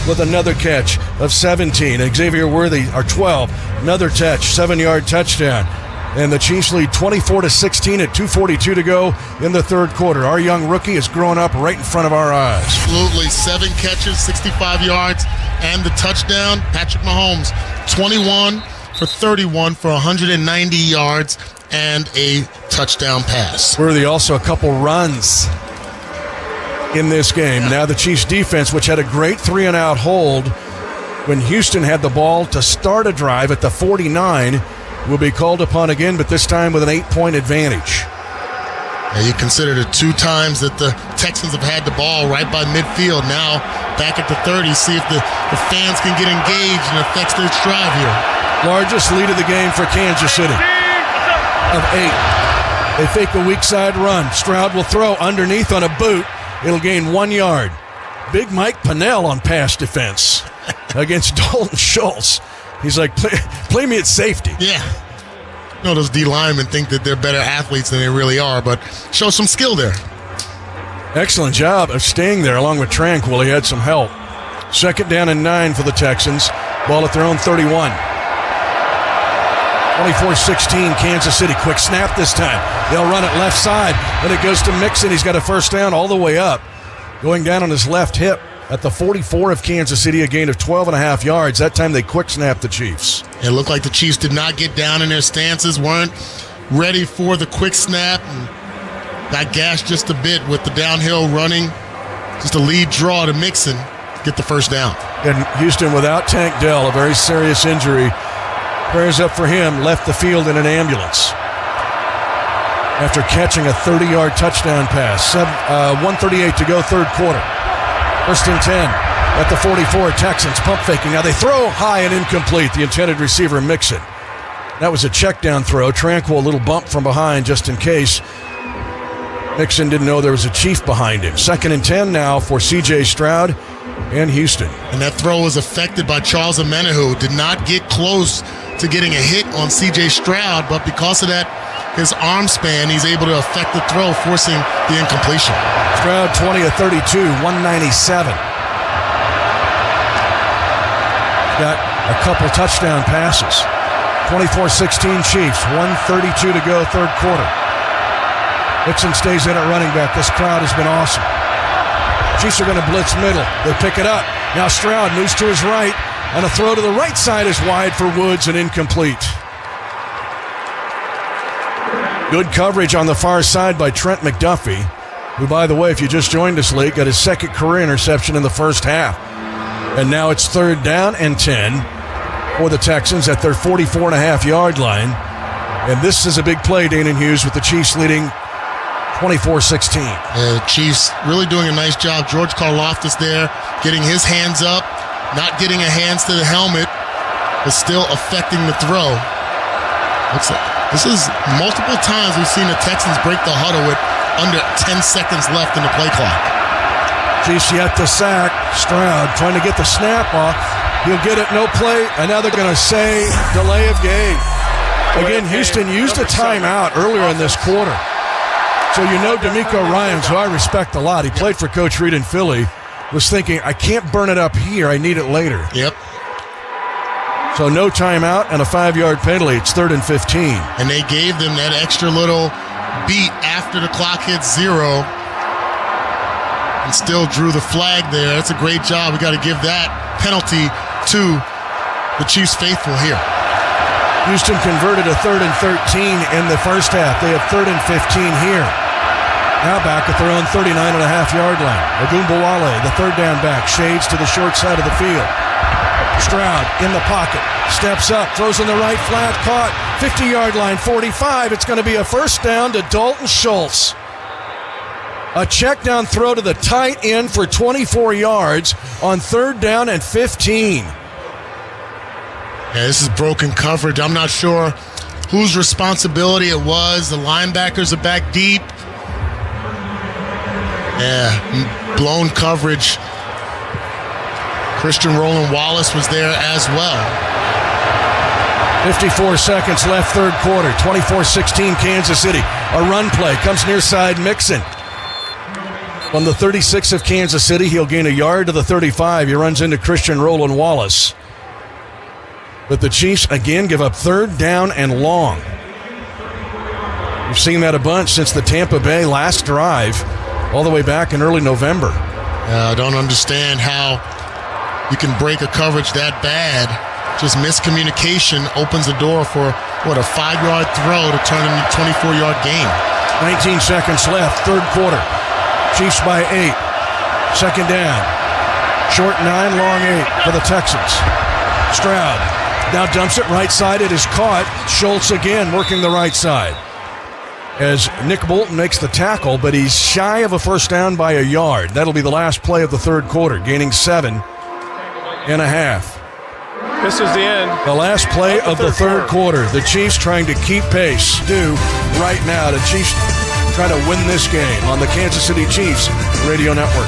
with another catch of 17. Xavier Worthy, or 12. Another catch, 7-yard touchdown. And the Chiefs lead 24-16 at 2:42 to go in the third quarter. Our young rookie is growing up right in front of our eyes. Absolutely. 7 catches, 65 yards, and the touchdown. Patrick Mahomes, 21 for 31 for 190 yards and a touchdown pass. Worthy also a couple runs in this game. Now the Chiefs defense, which had a great 3-and-out hold when Houston had the ball to start a drive at the 49, will be called upon again, but this time with an 8-point advantage. Yeah, you consider the 2 times that the Texans have had the ball right by midfield. Now back at the 30, see if the fans can get engaged and affects their drive here. Largest lead of the game for Kansas City of 8. They fake a weak side run. Stroud will throw underneath on a boot. It'll gain 1 yard. Big Mike Pennell on pass defense against Dalton Schultz. He's like, play me at safety. Yeah. You know, those D linemen think that they're better athletes than they really are, but show some skill there. Excellent job of staying there along with Tranquil. He had some help. 2nd down and 9 for the Texans. Ball at their own 31. 24-16, Kansas City. Quick snap this time. They'll run it left side, and it goes to Mixon. He's got a first down all the way up. Going down on his left hip at the 44 of Kansas City, a gain of 12.5 yards. That time they quick snapped the Chiefs. It looked like the Chiefs did not get down in their stances, weren't ready for the quick snap, and got gashed just a bit with the downhill running. Just a lead draw to Mixon to get the first down. And Houston without Tank Dell, a very serious injury. Prayers up for him, left the field in an ambulance after catching a 30-yard touchdown pass. 1:38 to go, third quarter. 1st and 10 at the 44. Texans pump faking. Now they throw high and incomplete. The intended receiver, Mixon. That was a check down throw. Tranquil, a little bump from behind just in case. Mixon didn't know there was a Chief behind him. 2nd and 10 now for C.J. Stroud and Houston. And that throw was affected by Charles Omenihu. Did not get close to getting a hit on C.J. Stroud, but because of that, his arm span, he's able to affect the throw, forcing the incompletion. Stroud 20 of 32, 197. Got a couple touchdown passes. 24-16 Chiefs, 1:32 to go, third quarter. Mixon stays in at running back. This crowd has been awesome. Chiefs are going to blitz middle. They pick it up. Now Stroud moves to his right, and a throw to the right side is wide for Woods and incomplete. Good coverage on the far side by Trent McDuffie, who, by the way, if you just joined us late, got his second career interception in the first half. And now it's 3rd down and 10 for the Texans at their 44.5-yard line. And this is a big play, Dana Hughes, with the Chiefs leading 24-16. The Chiefs really doing a nice job. George Karlaftis there, getting his hands up, not getting a hands to the helmet, but still affecting the throw. This is multiple times we've seen the Texans break the huddle with under 10 seconds left in the play clock. Chiefs yet to sack. Stroud trying to get the snap off. He'll get it, no play, and now they're going to say delay of game. Again, Houston used a timeout earlier in this quarter. So you know D'Amico Ryans, who I respect a lot, he played for Coach Reed in Philly, was thinking, I can't burn it up here, I need it later. Yep. So no timeout and a 5-yard penalty. It's 3rd and 15. And they gave them that extra little beat after the clock hit 0 and still drew the flag there. That's a great job. We got to give that penalty to the Chiefs faithful here. Houston converted a 3rd and 13 in the first half. They have 3rd and 15 here. Now back at their own 39.5-yard line. Ogunbowale, the 3rd down back, shades to the short side of the field. Stroud in the pocket, steps up, throws in the right flat, caught, 50-yard line, 45. It's going to be a first down to Dalton Schultz. A check down throw to the tight end for 24 yards on 3rd down and 15. Yeah, this is broken coverage. I'm not sure whose responsibility it was. The linebackers are back deep. Yeah, blown coverage. Christian Roland Wallace was there as well. 54 seconds left, 3rd quarter. 24-16 Kansas City. A run play comes near side Mixon. On the 36 of Kansas City, he'll gain a yard to the 35. He runs into Christian Roland Wallace. But the Chiefs again give up 3rd down and long. We've seen that a bunch since the Tampa Bay last drive, all the way back in early November. I don't understand how you can break a coverage that bad. Just miscommunication opens the door for, a 5-yard throw to turn into a 24-yard game. 19 seconds left, 3rd quarter. Chiefs by 8. 2nd down. Short 9, long 8 for the Texans. Stroud now dumps it right side. It is caught. Schultz again working the right side. As Nick Bolton makes the tackle, but he's shy of a first down by a yard. That'll be the last play of the 3rd quarter, gaining 7.5. This is the end. The last play of the 3rd quarter. The Chiefs trying to keep pace. Stu, right now, the Chiefs trying to win this game on the Kansas City Chiefs Radio Network.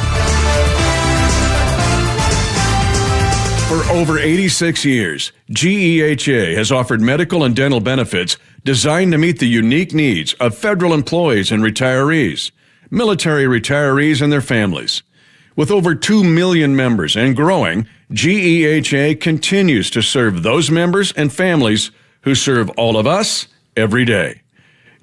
For over 86 years, GEHA has offered medical and dental benefits designed to meet the unique needs of federal employees and retirees, military retirees and their families. With over 2 million members and growing, GEHA continues to serve those members and families who serve all of us every day.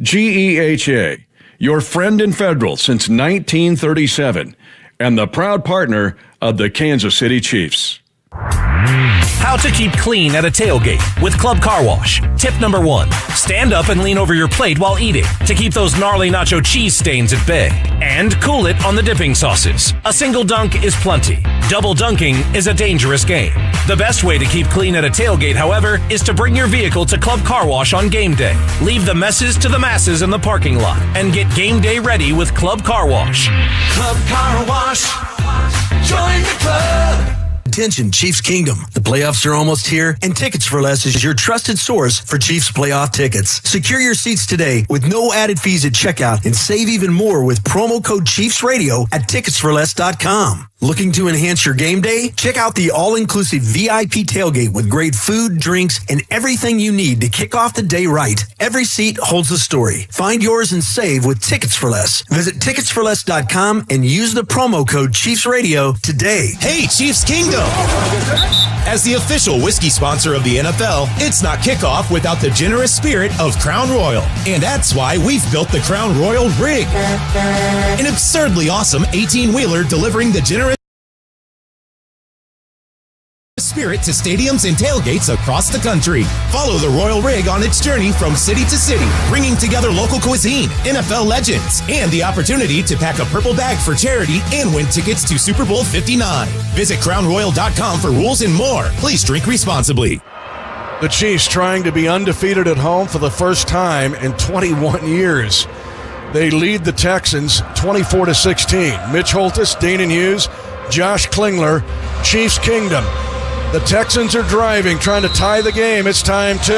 GEHA, your friend in federal since 1937, and the proud partner of the Kansas City Chiefs. How to keep clean at a tailgate with Club Car Wash. Tip number 1, stand up and lean over your plate while eating to keep those gnarly nacho cheese stains at bay. And cool it on the dipping sauces. A single dunk is plenty. Double dunking is a dangerous game. The best way to keep clean at a tailgate, however, is to bring your vehicle to Club Car Wash on game day. Leave the messes to the masses in the parking lot and get game day ready with Club Car Wash. Club Car Wash. Join the club. Attention, Chiefs Kingdom. The playoffs are almost here, and Tickets for Less is your trusted source for Chiefs playoff tickets. Secure your seats today with no added fees at checkout and save even more with promo code Chiefs Radio at ticketsforless.com. Looking to enhance your game day? Check out the all-inclusive VIP tailgate with great food, drinks, and everything you need to kick off the day right. Every seat holds a story. Find yours and save with Tickets for Less. Visit ticketsforless.com and use the promo code Chiefs Radio today. Hey, Chiefs Kingdom! As the official whiskey sponsor of the NFL, it's not kickoff without the generous spirit of Crown Royal. And that's why we've built the Crown Royal Rig. An absurdly awesome 18-wheeler delivering the generous spirit to stadiums and tailgates across the country. Follow the Royal Rig on its journey from city to city, bringing together local cuisine, NFL legends, and the opportunity to pack a purple bag for charity and win tickets to Super Bowl 59. Visit crownroyal.com for rules and more. Please drink responsibly. The Chiefs trying to be undefeated at home for the first time in 21 years. They lead the Texans 24-16. Mitch Holthus, Danon Hughes, Josh Klingler, Chiefs Kingdom. The Texans are driving, trying to tie the game. It's time to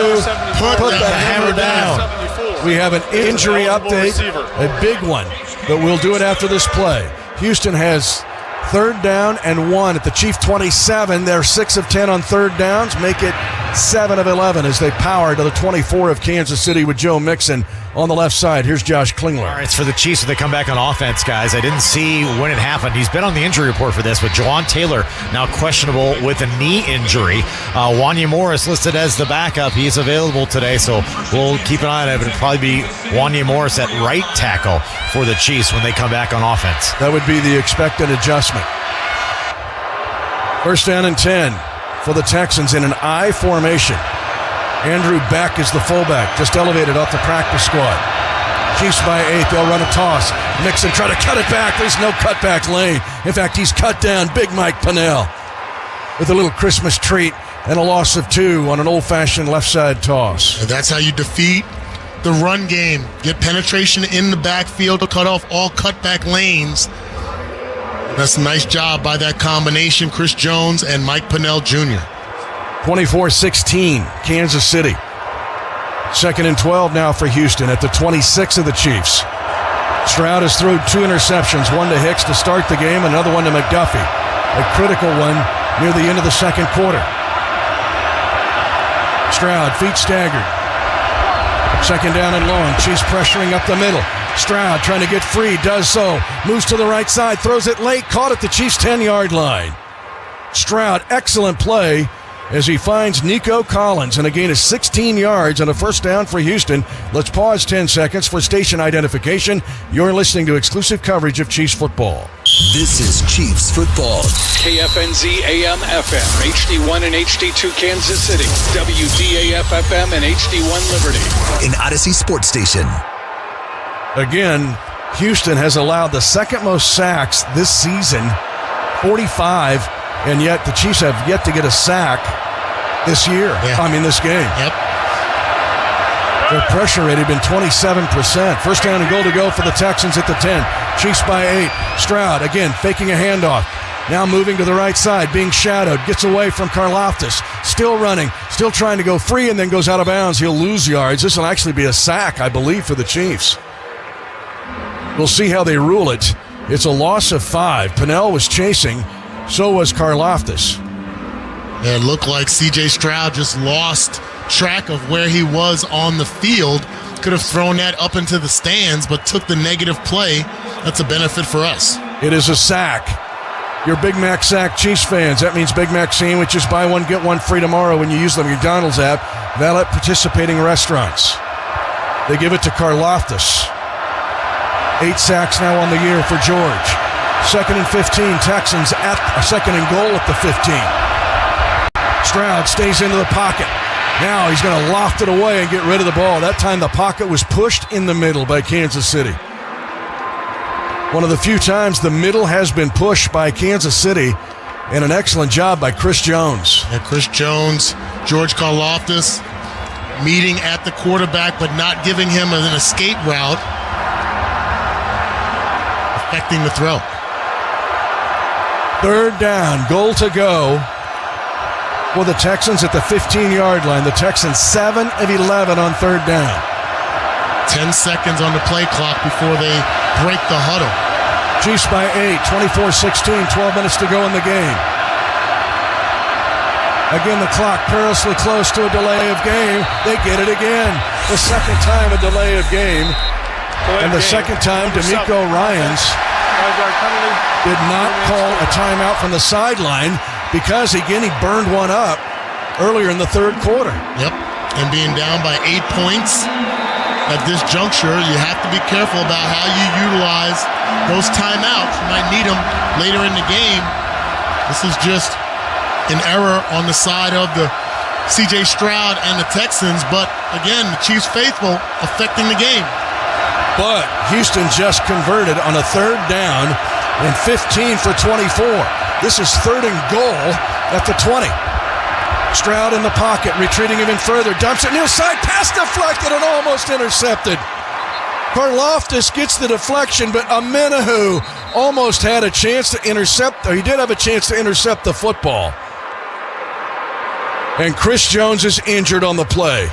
put the hammer down. We have an injury update, a big one, but we'll do it after this play. Houston has 3rd down and 1 at the Chief 27. They're 6 of 10 on 3rd downs, make it 7 of 11 as they power to the 24 of Kansas City with Joe Mixon on the left side. Here's Josh Klingler. All right, it's for the Chiefs when they come back on offense, guys. I didn't see when it happened. He's been on the injury report for this, but Jawan Taylor now questionable with a knee injury. Wanya Morris listed as the backup. He's available today, so we'll keep an eye on it. It'll probably be Wanya Morris at right tackle for the Chiefs when they come back on offense. That would be the expected adjustment. 1st down and 10 for the Texans in an I formation. Andrew Beck is the fullback, just elevated off the practice squad. Chiefs by 8, they'll run a toss. Mixon try to cut it back. There's no cutback lane. In fact, he's cut down. Big Mike Pennell with a little Christmas treat and a loss of 2 on an old-fashioned left side toss. And that's how you defeat the run game. Get penetration in the backfield to cut off all cutback lanes. That's a nice job by that combination, Chris Jones and Mike Pennell Jr. 24-16, Kansas City. 2nd and 12 now for Houston at the 26 of the Chiefs. Stroud has thrown 2 interceptions, one to Hicks to start the game, another one to McDuffie. A critical one near the end of the 2nd quarter. Stroud, feet staggered. 2nd down and long. Chiefs pressuring up the middle. Stroud trying to get free, does so. Moves to the right side, throws it late, caught at the Chiefs' 10-yard line. Stroud, excellent play as he finds Nico Collins and a gain of 16 yards and a 1st down for Houston. Let's pause 10 seconds for station identification. You're listening to exclusive coverage of Chiefs football. This is Chiefs football. KFNZ AM FM, HD1 and HD2 Kansas City, WDAF FM and HD1 Liberty. An Odyssey Sports Station. Again, Houston has allowed the 2nd most sacks this season, 45, and yet the Chiefs have yet to get a sack this year. Yeah. This game. Yep. Their pressure rate had been 27%. 1st down and goal to go for the Texans at the 10. Chiefs by 8. Stroud, again, faking a handoff. Now moving to the right side, being shadowed. Gets away from Karlaftis. Still running. Still trying to go free and then goes out of bounds. He'll lose yards. This will actually be a sack, I believe, for the Chiefs. We'll see how they rule it. It's a loss of 5. Pennell was chasing. So was Karlaftis. Yeah, it looked like C.J. Stroud just lost track of where he was on the field. Could have thrown that up into the stands, but took the negative play. That's a benefit for us. It is a sack. Your Big Mac sack, Chiefs fans. That means Big Mac sandwiches, buy one, get one free tomorrow when you use the McDonald's app. Valid participating restaurants. They give it to Karlaftis. 8 sacks now on the year for George. 2nd and 15, Texans at a 2nd and goal at the 15. Stroud stays into the pocket. Now he's going to loft it away and get rid of the ball. That time the pocket was pushed in the middle by Kansas City. One of the few times the middle has been pushed by Kansas City, and an excellent job by Chris Jones. Yeah, Chris Jones, George Karlaftis meeting at the quarterback but not giving him an escape route, affecting the throw. 3rd down, goal to go for the Texans at the 15-yard line. The Texans 7 of 11 on 3rd down. 10 seconds on the play clock before they break the huddle. Chiefs by 8, 24-16, 12 minutes to go in the game. Again, the clock perilously close to a delay of game. They get it again. The 2nd time a delay of game. And the 2nd time, D'Amico Ryans did not call a timeout from the sideline. because, again, he burned one up earlier in the third quarter. Yep, and being down by 8 points at this juncture, you have to be careful about how you utilize those timeouts. You might need them later in the game. This is just an error on the side of the C.J. Stroud and the Texans, but again, the Chiefs faithful affecting the game. But Houston just converted on a third down and 15 for 24. This is third and goal at the 20. Stroud in the pocket, retreating even further, dumps it near side, pass deflected and almost intercepted. Karlaftis gets the deflection, but Amenahu almost had a chance to intercept, or he did have a chance to intercept the football. And Chris Jones is injured on the play.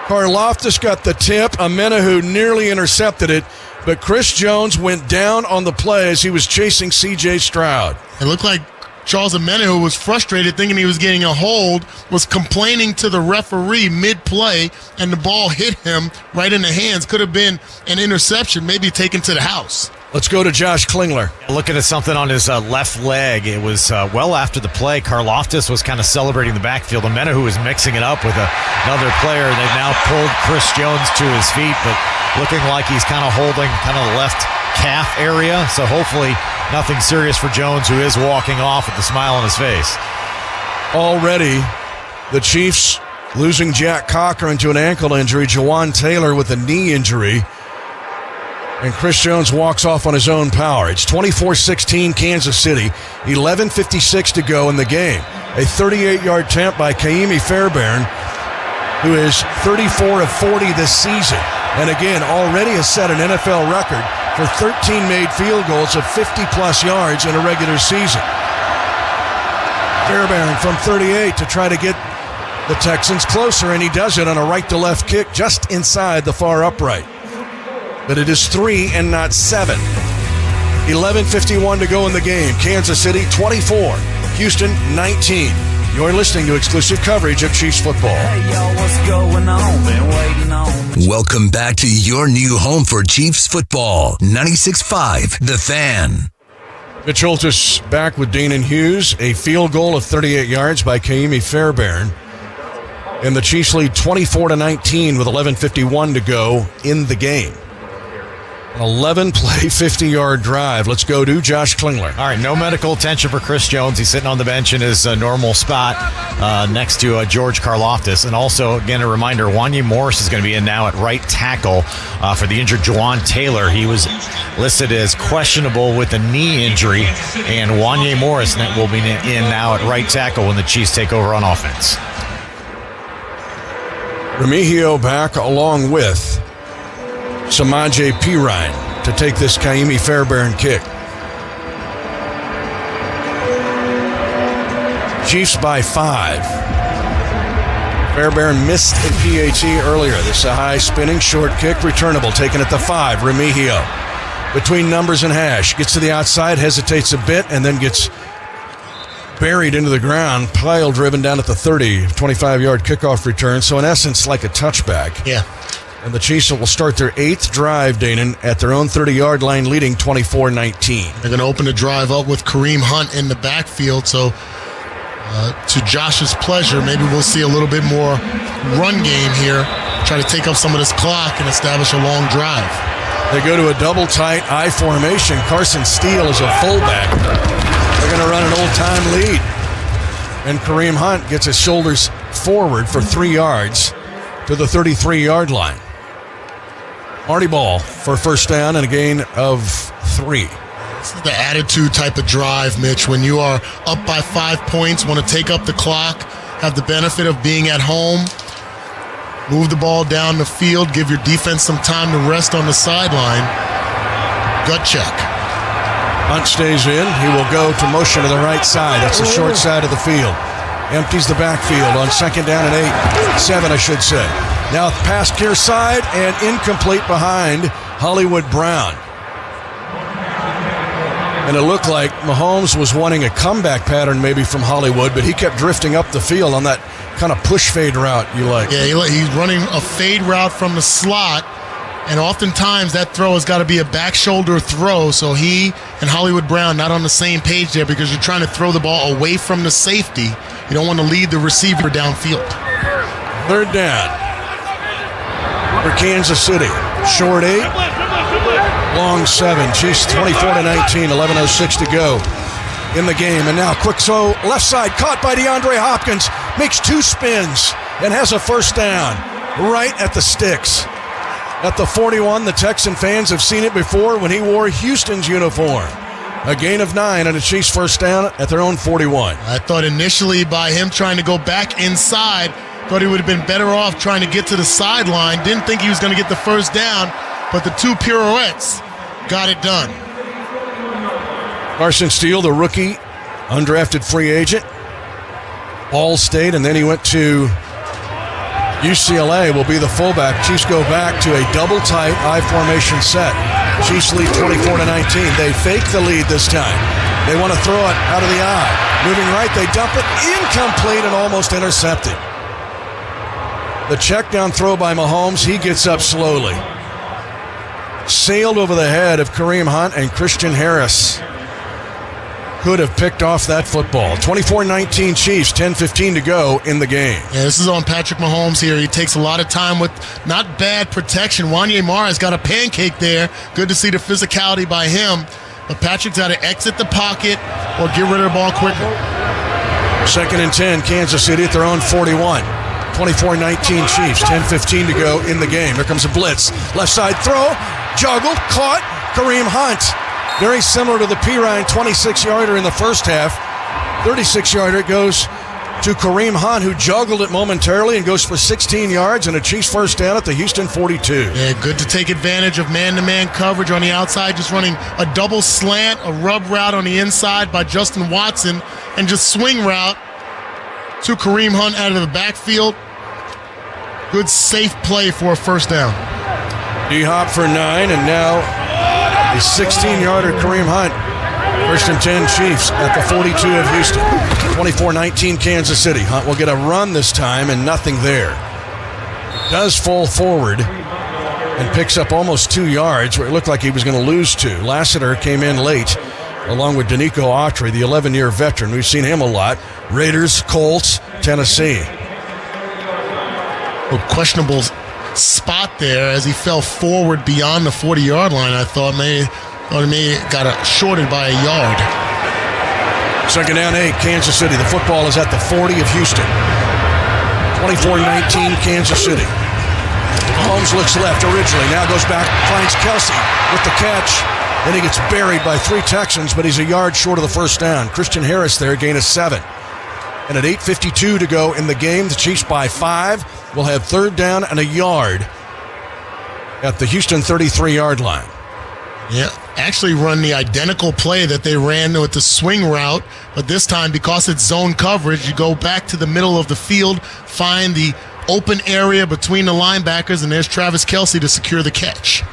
Karlaftis got the tip. Amenahu nearly intercepted it, but Chris Jones went down on the play as he was chasing C.J. Stroud. It looked like Charles Amenahu was frustrated, thinking he was getting a hold, was complaining to the referee mid-play, and the ball hit him right in the hands. Could have been an interception, maybe taken to the house. Let's go to Josh Klingler. Looking at something on his left leg. It was well after the play. Karlaftis was kind of celebrating the backfield. Amenahu was mixing it up with another player. They've now pulled Chris Jones to his feet, but looking like he's kind of holding kind of the left calf area. So hopefully nothing serious for Jones, who is walking off with a smile on his face. Already, the Chiefs losing Jack Cochran to an ankle injury, Jawan Taylor with a knee injury, and Chris Jones walks off on his own power. It's 24-16 Kansas City, 11:56 to go in the game. A 38-yard attempt by Kaimi Fairbairn, who is 34 of 40 this season, and again already has set an NFL record for 13 made field goals of 50-plus yards in a regular season. Fairbairn from 38 to try to get the Texans closer, and he does it on a right-to-left kick just inside the far upright. But it is 3 and not 7. 11:51 to go in the game. Kansas City 24, Houston 19. You're listening to exclusive coverage of Chiefs football. Hey, y'all, what's going on? Been waiting on. Welcome back to your new home for Chiefs football. 96.5, The Fan. Mitch Holtis back with Dean and Hughes. A field goal of 38 yards by Kaimi Fairbairn. And the Chiefs lead 24-19 with 11:51 to go in the game. An 11-play, 50-yard drive. Let's go to Josh Klingler. All right, no medical attention for Chris Jones. He's sitting on the bench in his normal spot next to George Karlaftis. And also, again, a reminder, Wanya Morris is going to be in now at right tackle for the injured Jawan Taylor. He was listed as questionable with a knee injury, and Wanya Morris will be in now at right tackle when the Chiefs take over on offense. Remigio back along with Samaje Perine to take this Kaimi Fairbairn kick. Chiefs by 5. Fairbairn missed a PAT earlier. This is a high spinning short kick, returnable, taken at the 5. Remigio between numbers and hash, gets to the outside, hesitates a bit, and then gets buried into the ground, pile driven down at the 30, 25-yard kickoff return. So in essence, like a touchback. Yeah. And the Chiefs will start their 8th drive, Danon, at their own 30-yard line, leading 24-19. They're going to open the drive up with Kareem Hunt in the backfield. So to Josh's pleasure, maybe we'll see a little bit more run game here, try to take up some of this clock and establish a long drive. They go to a double tight I formation. Carson Steele is a fullback. They're going to run an old-time lead. And Kareem Hunt gets his shoulders forward for 3 yards to the 33-yard line. Marty Ball for first down and a gain of 3. This is the attitude type of drive, Mitch. When you are up by 5 points, want to take up the clock, have the benefit of being at home, move the ball down the field, give your defense some time to rest on the sideline. Gut check. Hunt stays in. He will go to motion to the right side. That's the short side of the field. Empties the backfield on second down and 7, I should say. Now pass near side and incomplete behind Hollywood Brown. And it looked like Mahomes was wanting a comeback pattern maybe from Hollywood, but he kept drifting up the field on that kind of push fade route you like. Yeah, he's running a fade route from the slot, And oftentimes that throw has got to be a back shoulder throw. So he and Hollywood Brown not on the same page there because you're trying to throw the ball away from the safety. You don't want to lead the receiver downfield. Third down for Kansas City. Short 8, long 7. Chiefs 24-19, 11:06 to go in the game. And now quick throw, left side, caught by DeAndre Hopkins. Makes 2 spins and has a first down right at the sticks. At the 41, the Texan fans have seen it before when he wore Houston's uniform. A gain of 9 and a Chiefs first down at their own 41. I thought initially by him trying to go back inside, thought he would have been better off trying to get to the sideline. Didn't think he was going to get the first down, but the 2 pirouettes got it done. Carson Steele, the rookie, undrafted free agent, Ball State, and then he went to UCLA, will be the fullback. Chiefs go back to a double tight I formation set. Chiefs lead 24-19. They fake the lead this time. They want to throw it out of the I. Moving right, they dump it. Incomplete and almost intercepted. The check down throw by Mahomes, he gets up slowly. Sailed over the head of Kareem Hunt, and Christian Harris could have picked off that football. 24-19 Chiefs, 10:15 to go in the game. Yeah, this is on Patrick Mahomes here. He takes a lot of time with not bad protection. Wanya Mara's got a pancake there. Good to see the physicality by him. But Patrick's got to exit the pocket or get rid of the ball quicker. 2nd and 10, Kansas City at their own 41. 24-19 Chiefs, 10:15 to go in the game. Here comes a blitz. Left side throw, juggled, caught, Kareem Hunt. Very similar to the Pirine 26-yarder in the first half. 36-yarder goes to Kareem Hunt, who juggled it momentarily and goes for 16 yards and a Chiefs first down at the Houston 42. Yeah, good to take advantage of man-to-man coverage on the outside, just running a double slant, a rub route on the inside by Justin Watson, and just swing route to Kareem Hunt out of the backfield. Good safe play for a first down. D-Hop for 9, and now a 16-yarder Kareem Hunt. 1st and 10 Chiefs at the 42 of Houston. 24-19 Kansas City. Hunt will get a run this time and nothing there. Does fall forward and picks up almost 2 yards where it looked like he was going to lose 2. Lassiter came in late along with Danico Autry, the 11-year veteran. We've seen him a lot. Raiders, Colts, Tennessee. Questionable spot there as he fell forward beyond the 40-yard line. I thought he may got shorted by a yard. 2nd down 8, Kansas City. The football is at the 40 of Houston. 24-19 Kansas City. Mahomes looks left originally, now goes back, finds Kelce with the catch. Then he gets buried by 3 Texans, but he's a yard short of the first down. Christian Harris there, gain of 7. And at 8:52 to go in the game, the Chiefs by 5 will have 3rd down and a yard at the Houston 33-yard line. Yeah, actually run the identical play that they ran with the swing route, but this time, because it's zone coverage, you go back to the middle of the field, find the open area between the linebackers, and there's Travis Kelce to secure the catch.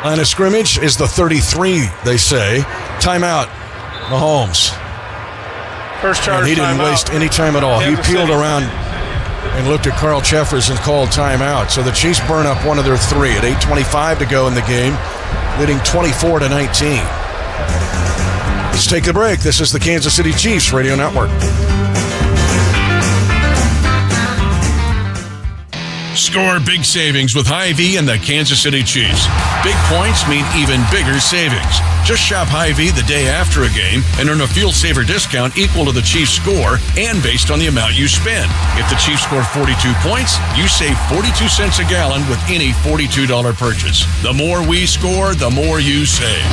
Line of scrimmage is the 33, they say. Timeout, Mahomes. First charge, and he didn't waste any time at all. Kansas he peeled City. Around and looked at Carl Cheffers and called timeout. So the Chiefs burn up one of their 3 at 8:25 to go in the game, leading 24-19. Let's take a break. This is the Kansas City Chiefs Radio Network. Score big savings with Hy-Vee and the Kansas City Chiefs. Big points mean even bigger savings. Just shop Hy-Vee the day after a game and earn a fuel saver discount equal to the Chiefs score and based on the amount you spend. If the Chiefs score 42 points, you save 42 cents a gallon with any $42 purchase. The more we score, the more you save.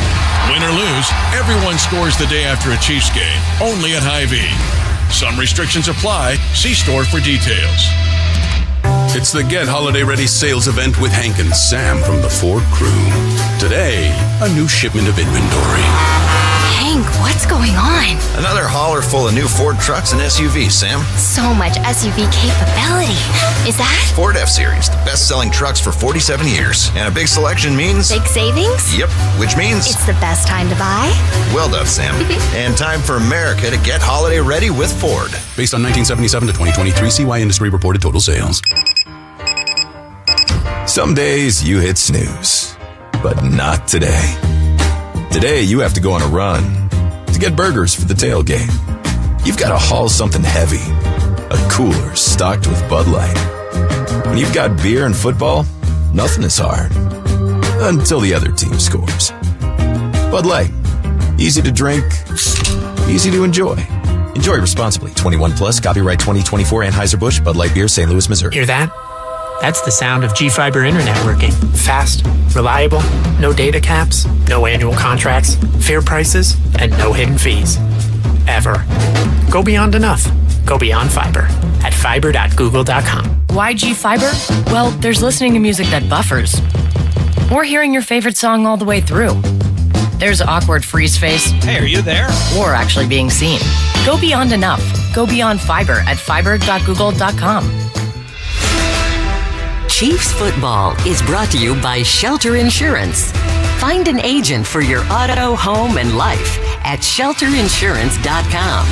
Win or lose, everyone scores the day after a Chiefs game, only at Hy-Vee. Some restrictions apply. See store for details. It's the Get Holiday Ready sales event with Hank and Sam from the Ford crew. Today, a new shipment of inventory. Hank, what's going on? Another hauler full of new Ford trucks and SUVs, Sam. So much SUV capability. Is that? Ford F-Series, the best-selling trucks for 47 years. And a big selection means... big savings? Yep, which means... it's the best time to buy? Well done, Sam. And time for America to get holiday ready with Ford. Based on 1977 to 2023 CY Industry reported total sales. Some days you hit snooze, but not today. Today you have to go on a run to get burgers for the tailgate. You've got to haul something heavy, a cooler stocked with Bud Light. When you've got beer and football, nothing is hard. Until the other team scores. Bud Light. Easy to drink, easy to enjoy. Enjoy responsibly. 21 plus. Copyright 2024 Anheuser-Busch, Bud Light Beer, St. Louis, Missouri. Hear that? That's the sound of G-Fiber Internet working. Fast, reliable, no data caps, no annual contracts, fair prices, and no hidden fees. Ever. Go beyond enough. Go beyond fiber at fiber.google.com. Why G-Fiber? Well, there's listening to music that buffers. Or hearing your favorite song all the way through. There's awkward freeze face. Hey, are you there? Or actually being seen. Go beyond enough. Go beyond fiber at fiber.google.com. Chiefs football is brought to you by Shelter Insurance. Find an agent for your auto, home, and life at shelterinsurance.com.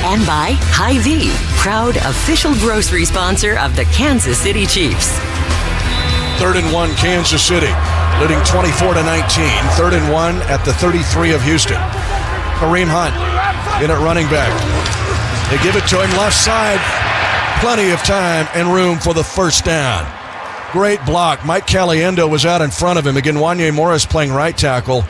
And by Hy-Vee, proud official grocery sponsor of the Kansas City Chiefs. 3rd and 1, Kansas City, leading 24-19. 3rd and 1 at the 33 of Houston. Kareem Hunt in at running back. They give it to him left side. Plenty of time and room for the first down. Great block. Mike Caliendo was out in front of him. Again, Wanya Morris playing right tackle.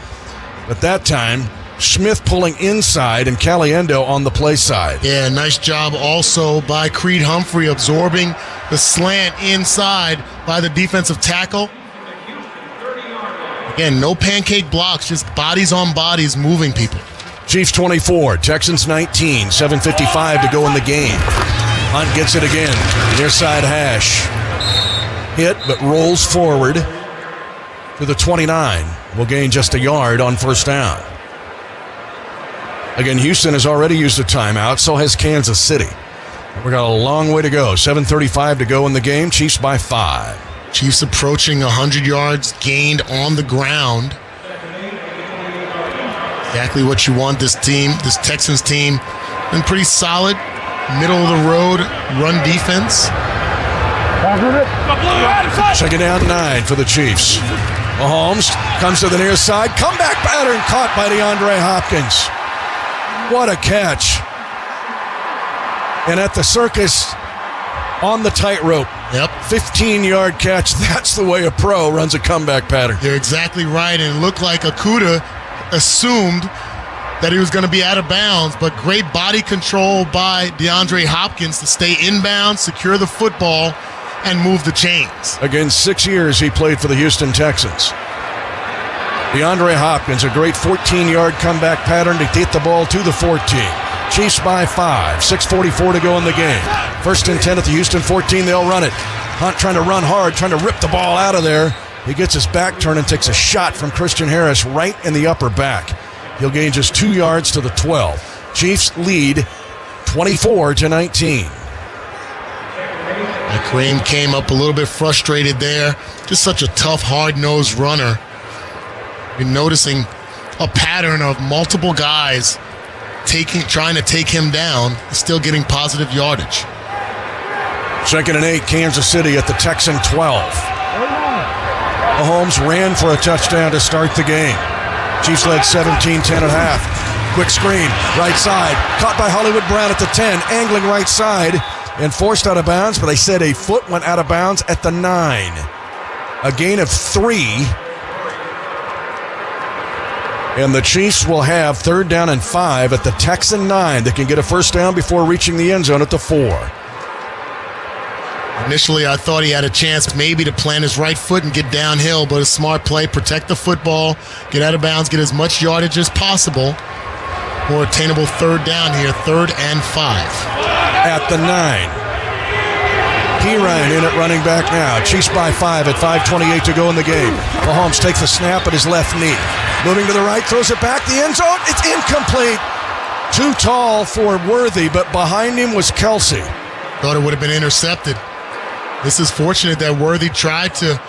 But that time, Smith pulling inside and Caliendo on the play side. Yeah, nice job also by Creed Humphrey absorbing the slant inside by the defensive tackle. Again, no pancake blocks, just bodies on bodies moving people. Chiefs 24, Texans 19, 7:55 to go in the game. Hunt gets it again, near side hash. Hit, but rolls forward to the 29. Will gain just a yard on first down. Again, Houston has already used a timeout, so has Kansas City. We got a long way to go. 7:35 to go in the game. Chiefs by 5. Chiefs approaching 100 yards gained on the ground. Exactly what you want this team, this Texans team. Been pretty solid, middle of the road run defense. Second down 9 for the Chiefs. Mahomes comes to the near side. Comeback pattern caught by DeAndre Hopkins. What a catch. And at the circus, on the tightrope. Yep. 15-yard catch. That's the way a pro runs a comeback pattern. You're exactly right. And it looked like Okudah assumed that he was going to be out of bounds, but great body control by DeAndre Hopkins to stay inbound, secure the football, and move the chains. Again, 6 years he played for the Houston Texans. DeAndre Hopkins, a great 14-yard comeback pattern to get the ball to the 14. Chiefs by 5, 6:44 to go in the game. 1st and 10 at the Houston 14, they'll run it. Hunt trying to run hard, trying to rip the ball out of there. He gets his back turned and takes a shot from Christian Harris right in the upper back. He'll gain just 2 yards to the 12. Chiefs lead 24-19. Kareem came up a little bit frustrated there. Just such a tough, hard-nosed runner. Been noticing a pattern of multiple guys trying to take him down, still getting positive yardage. 2nd and 8, Kansas City at the Texan 12. Mahomes ran for a touchdown to start the game. Chiefs led 17-10 at half. Quick screen, right side, caught by Hollywood Brown at the 10, angling right side, and forced out of bounds, but they said a foot went out of bounds at the 9. A gain of 3. And the Chiefs will have 3rd down and 5 at the Texan 9. They can get a first down before reaching the end zone at the 4. Initially, I thought he had a chance maybe to plant his right foot and get downhill, but a smart play, protect the football, get out of bounds, get as much yardage as possible. More attainable 3rd down here, 3rd and 5. At the 9. Ryan in at running back now. Chiefs by 5 at 5:28 to go in the game. Mahomes takes a snap at his left knee. Moving to the right, throws it back, the end zone. It's incomplete. Too tall for Worthy, but behind him was Kelce. Thought it would have been intercepted. This is fortunate that Worthy tried to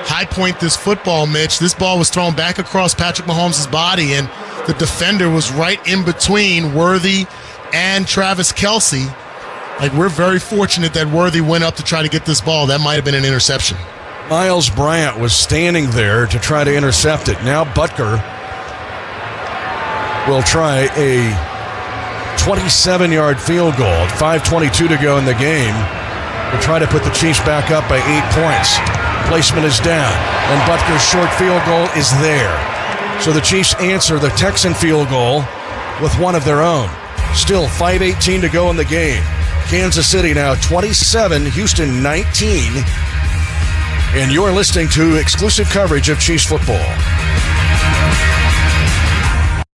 high point this football, Mitch. This ball was thrown back across Patrick Mahomes' body, and the defender was right in between Worthy and Travis Kelce. Like, we're very fortunate that Worthy went up to try to get this ball. That might have been an interception. Miles Bryant was standing there to try to intercept it. Now Butker will try a 27-yard field goal. 5:22 to go in the game. We'll try to put the Chiefs back up by 8 points. Placement is down, and Butker's short field goal is there. So the Chiefs answer the Texan field goal with one of their own. Still 5:18 to go in the game. Kansas City now 27, Houston 19. And you're listening to exclusive coverage of Chiefs football.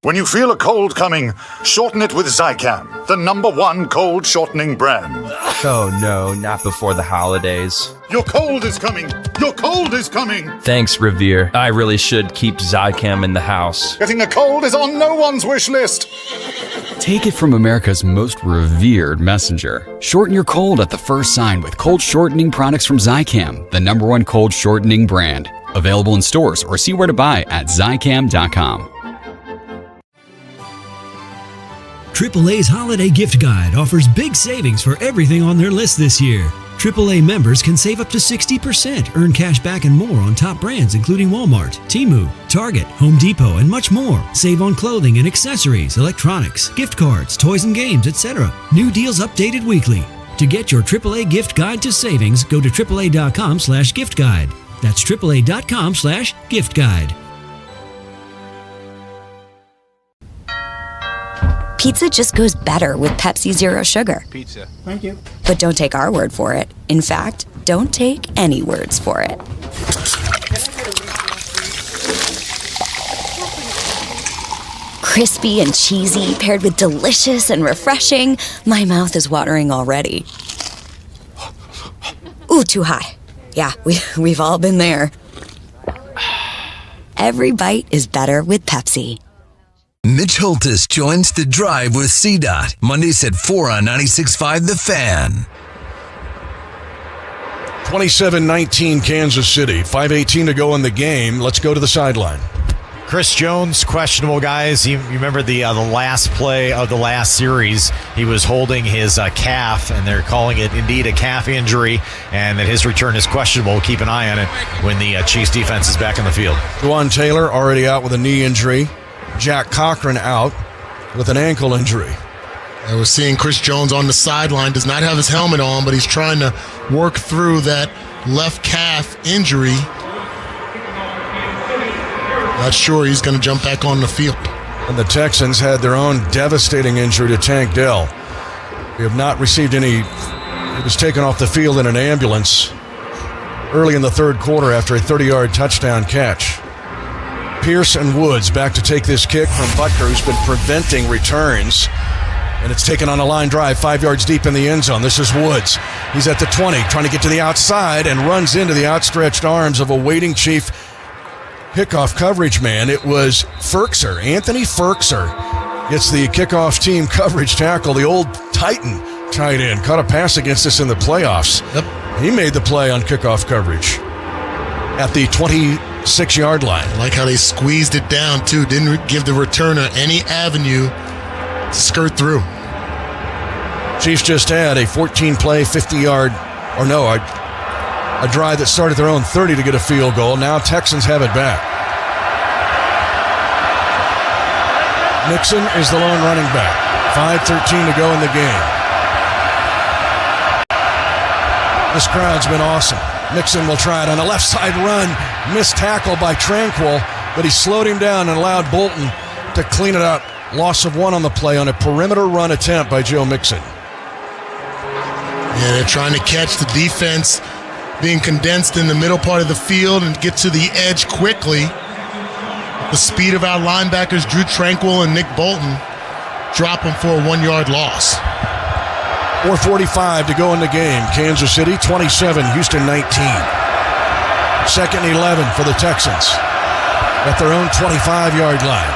When you feel a cold coming, shorten it with Zicam, the #1 cold shortening brand. Oh no, not before the holidays. Your cold is coming! Your cold is coming! Thanks, Revere. I really should keep Zicam in the house. Getting a cold is on no one's wish list. Take it from America's most revered messenger. Shorten your cold at the first sign with cold shortening products from Zicam, the #1 cold shortening brand. Available in stores or see where to buy at Zicam.com. AAA's Holiday Gift Guide offers big savings for everything on their list this year. AAA members can save up to 60%, earn cash back and more on top brands including Walmart, Temu, Target, Home Depot, and much more. Save on clothing and accessories, electronics, gift cards, toys and games, etc. New deals updated weekly. To get your AAA gift guide to savings, go to AAA.com/gift guide. That's AAA.com/gift guide. Pizza just goes better with Pepsi Zero Sugar. Pizza. Thank you. But don't take our word for it. In fact, don't take any words for it. Crispy and cheesy, paired with delicious and refreshing. My mouth is watering already. Ooh, too high. Yeah, we've all been there. Every bite is better with Pepsi. Mitch Holtis joins The Drive with CDOT, Mondays at 4 on 96.5 The Fan. 27-19 Kansas City. 5:18 to go in the game. Let's go to the sideline. Chris Jones, questionable, guys. You remember the last play of the last series. He was holding his calf, and they're calling it indeed a calf injury, and that his return is questionable. Keep an eye on it when the Chiefs defense is back on the field. Juwan Taylor already out with a knee injury. Jack Cochran out with an ankle injury. I was seeing Chris Jones on the sideline, does not have his helmet on, but he's trying to work through that left calf injury. Not sure he's going to jump back on the field. And the Texans had their own devastating injury to Tank Dell. We have not received any. He was taken off the field in an ambulance early in the third quarter after a 30-yard touchdown catch. Pierce and Woods back to take this kick from Butker, who's been preventing returns. And it's taken on a line drive 5 yards deep in the end zone. This is Woods. He's at the 20, trying to get to the outside, and runs into the outstretched arms of a waiting Chief kickoff coverage man. It was Ferkser. Anthony Ferkser gets the kickoff team coverage tackle. The old Titan tight end caught a pass against us in the playoffs. Yep. He made the play on kickoff coverage at the 26-yard line. I like how they squeezed it down, too. Didn't give the returner any avenue to skirt through. Chiefs just had a 14-play, 50-yard, a drive that started their own 30 to get a field goal. Now Texans have it back. Mixon is the lone running back. 5:13 to go in the game. This crowd's been awesome. Mixon will try it on a left side run. Missed tackle by Tranquil, but he slowed him down and allowed Bolton to clean it up. Loss of one on the play on a perimeter run attempt by Joe Mixon. Yeah, they're trying to catch the defense being condensed in the middle part of the field and get to the edge quickly. The speed of our linebackers, Drew Tranquil and Nick Bolton, drop them for a 1-yard loss. 4:45 to go in the game. Kansas City 27, Houston 19. Second and 11 for the Texans at their own 25-yard line.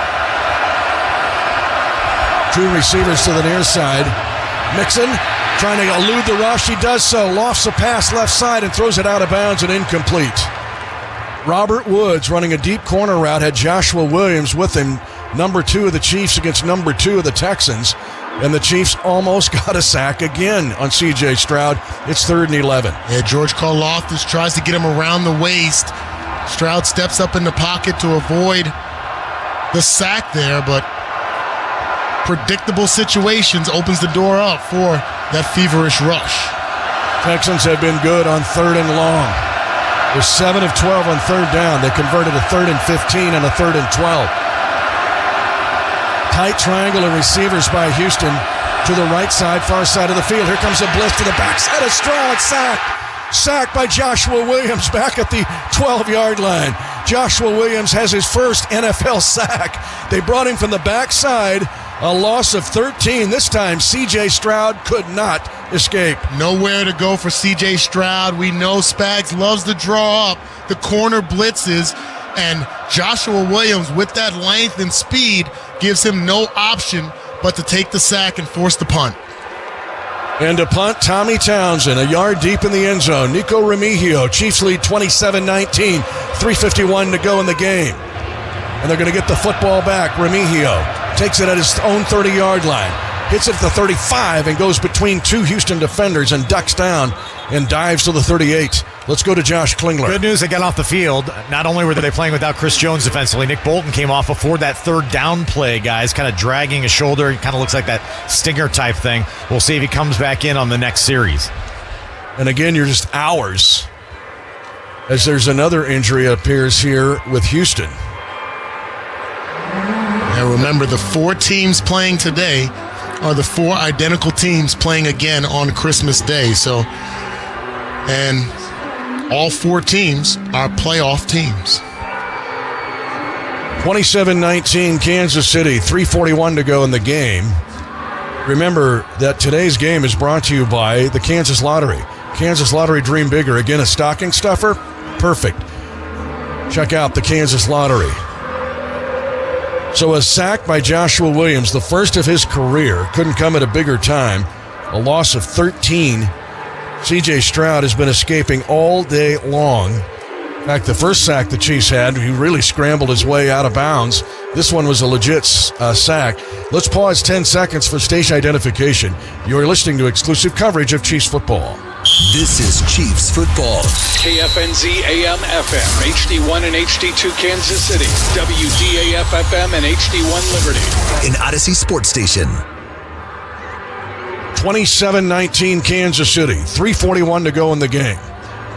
Two receivers to the near side. Mixon trying to elude the rush. He does so. Lofts a pass left side and throws it out of bounds and incomplete. Robert Woods running a deep corner route had Joshua Williams with him. Number 2 of the Chiefs against number 2 of the Texans. And the Chiefs almost got a sack again on C.J. Stroud. It's 3rd and 11. Yeah, George Karlaftis tries to get him around the waist. Stroud steps up in the pocket to avoid the sack there, but predictable situations opens the door up for that feverish rush. Texans have been good on 3rd and long. They're 7 of 12 on 3rd down. They converted a 3rd and 15 and a 3rd and 12. Tight triangle of receivers by Houston to the right side, far side of the field. Here comes a blitz to the backside of Stroud. Sacked by Joshua Williams back at the 12-yard line. Joshua Williams has his first NFL sack. They brought him from the backside. A loss of 13. This time, C.J. Stroud could not escape. Nowhere to go for C.J. Stroud. We know Spags loves to draw up the corner blitzes, and Joshua Williams, with that length and speed, gives him no option but to take the sack and force the punt. And to punt, Tommy Townsend, a yard deep in the end zone. Nico Remigio, Chiefs lead 27-19, 3:51 to go in the game. And they're going to get the football back. Remigio takes it at his own 30-yard line, hits it at the 35 and goes between two Houston defenders and ducks down and dives to the 38. Let's go to Josh Klingler. Good news, they got off the field. Not only were they playing without Chris Jones defensively, Nick Bolton came off before that 3rd down play, guys, kind of dragging his shoulder. It kind of looks like that stinger type thing. We'll see if he comes back in on the next series. And again, you're just hours as there's another injury appears here with Houston. Now remember, the 4 teams playing today are the 4 identical teams playing again on Christmas Day. So, and all 4 teams are playoff teams. 27-19 Kansas City, 3:41 to go in the game. Remember that today's game is brought to you by the Kansas Lottery. Kansas Lottery, dream bigger. Again, a stocking stuffer? Perfect. Check out the Kansas Lottery. So a sack by Joshua Williams, the first of his career, couldn't come at a bigger time. A loss of 13. C.J. Stroud has been escaping all day long. In fact, the first sack the Chiefs had, he really scrambled his way out of bounds. This one was a legit sack. Let's pause 10 seconds for station identification. You're listening to exclusive coverage of Chiefs football. This is Chiefs football. KFNZ AM FM, HD1 and HD2 Kansas City, WDAF FM and HD1 Liberty. An Odyssey Sports Station. 27-19 Kansas City, 3:41 to go in the game.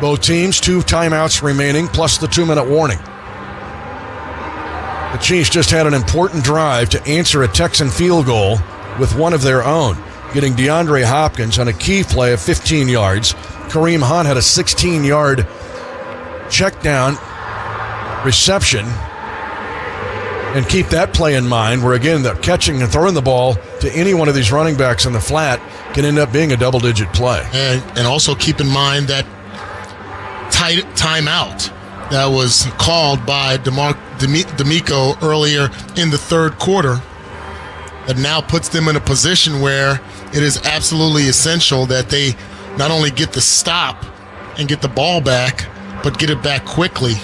Both teams, 2 timeouts remaining, plus the 2-minute warning. The Chiefs just had an important drive to answer a Texan field goal with one of their own, getting DeAndre Hopkins on a key play of 15 yards. Kareem Hunt had a 16-yard check down reception. And keep that play in mind, where again, the catching and throwing the ball to any one of these running backs in the flat can end up being a double-digit play. And also keep in mind that timeout that was called by D'Amico earlier in the 3rd quarter that now puts them in a position where it is absolutely essential that they not only get the stop and get the ball back, but get it back quickly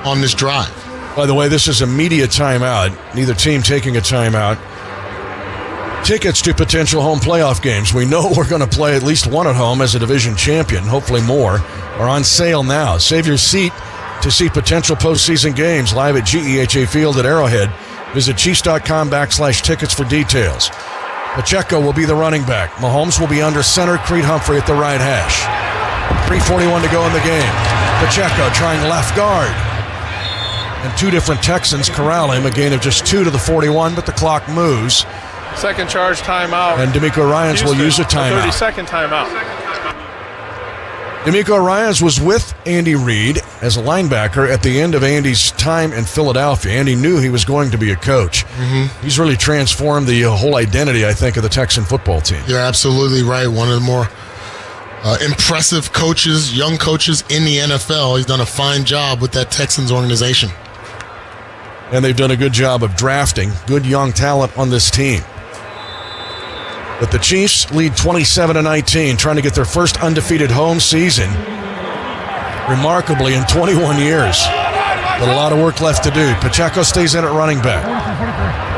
on this drive. By the way, this is a media timeout. Neither team taking a timeout. Tickets to potential home playoff games. We know we're going to play at least one at home as a division champion, hopefully more, are on sale now. Save your seat to see potential postseason games live at GEHA Field at Arrowhead. Visit Chiefs.com/tickets for details. Pacheco will be the running back. Mahomes will be under center. Creed Humphrey at the right hash. 3:41 to go in the game. Pacheco trying left guard. And 2 different Texans corral him. A gain of just 2 to the 41, but the clock moves. Second charge timeout. And D'Amico Ryans will use a timeout. 30-second timeout. D'Amico Ryans was with Andy Reid as a linebacker at the end of Andy's time in Philadelphia. Andy knew he was going to be a coach. Mm-hmm. He's really transformed the whole identity, I think, of the Texan football team. You're absolutely right. One of the more impressive coaches, young coaches in the NFL. He's done a fine job with that Texans organization. And they've done a good job of drafting good young talent on this team. But the Chiefs lead 27-19, trying to get their first undefeated home season, remarkably, in 21 years. But a lot of work left to do. Pacheco stays in at running back.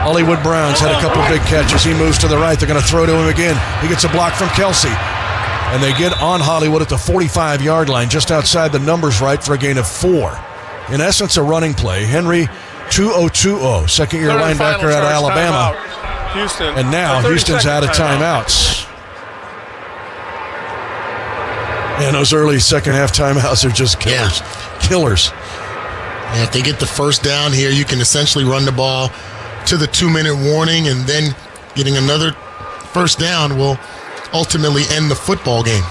Hollywood Brown's had a couple big catches. He moves to the right. They're going to throw to him again. He gets a block from Kelce. And they get on Hollywood at the 45-yard line, just outside the numbers right for a gain of 4. In essence, a running play. Henry 2020, second-year linebacker out of Alabama. Houston. And now Houston's out of timeouts. And those early second-half timeouts are just killers. Yeah. Killers. And if they get the first down here, you can essentially run the ball to the 2-minute warning, and then getting another first down will ultimately end the football game.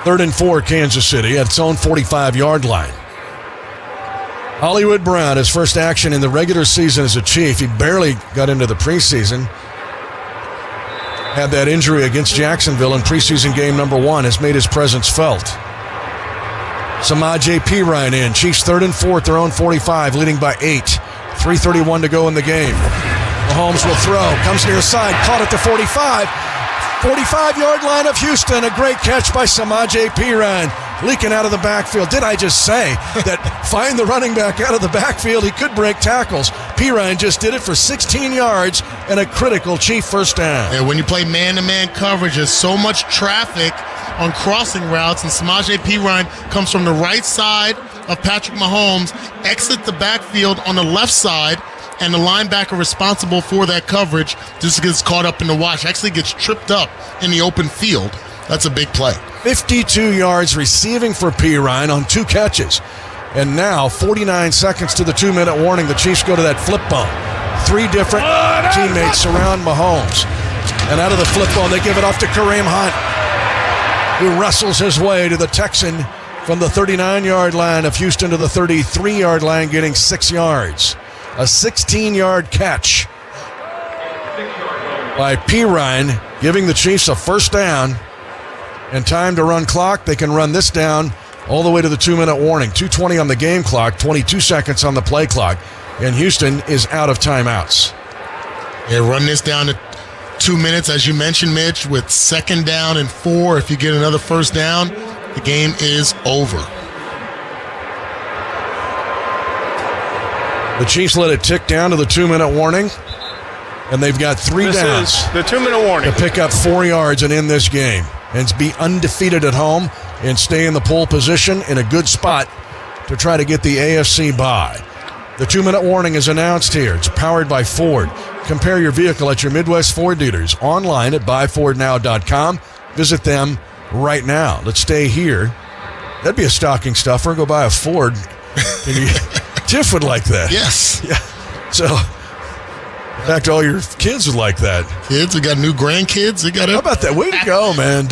3rd and 4, Kansas City at its own 45-yard line. Hollywood Brown, his first action in the regular season as a Chief. He barely got into the preseason. Had that injury against Jacksonville in preseason game number 1, has made his presence felt. Samaje Perine in. Chiefs 3rd and 4 at their own 45, leading by 8. 3:31 to go in the game. Mahomes will throw. Comes near side. Caught at the 45. 45-yard line of Houston. A great catch by Samaje Perine. Leaking out of the backfield. Did I just say that find the running back out of the backfield? He could break tackles. Perine just did it for 16 yards and a critical Chief first down. And when you play man-to-man coverage, there's so much traffic on crossing routes, and Samaje Perine comes from the right side of Patrick Mahomes, exit the backfield on the left side, and the linebacker responsible for that coverage just gets caught up in the wash, actually gets tripped up in the open field. That's a big play. 52 yards receiving for Perine on 2 catches. And now, 49 seconds to the 2-minute warning, the Chiefs go to that flip bone. 3 different teammates surround Mahomes. And out of the flip bone, they give it off to Kareem Hunt, who wrestles his way to the Texan from the 39-yard line of Houston to the 33-yard line, getting 6 yards. A 16-yard catch by Perine, giving the Chiefs a first down and time to run clock. They can run this down all the way to the 2-minute warning. 2:20 on the game clock, 22 seconds on the play clock, and Houston is out of timeouts. Yeah, run this down to 2 minutes, as you mentioned, Mitch, with 2nd down and 4. If you get another first down, the game is over. The Chiefs let it tick down to the 2-minute warning, and they've got 3 downs. This is the 2-minute warning. To pick up 4 yards and end this game, and be undefeated at home and stay in the pole position in a good spot to try to get the AFC bye. The 2-minute warning is announced here. It's powered by Ford. Compare your vehicle at your Midwest Ford dealers online at buyfordnow.com. Visit them right now. Let's stay here. That'd be a stocking stuffer. Go buy a Ford. Tiff would like that. Yes. Yeah. So, in fact, all your kids would like that. Kids, we got new grandkids. They got How about that? Way to go, man.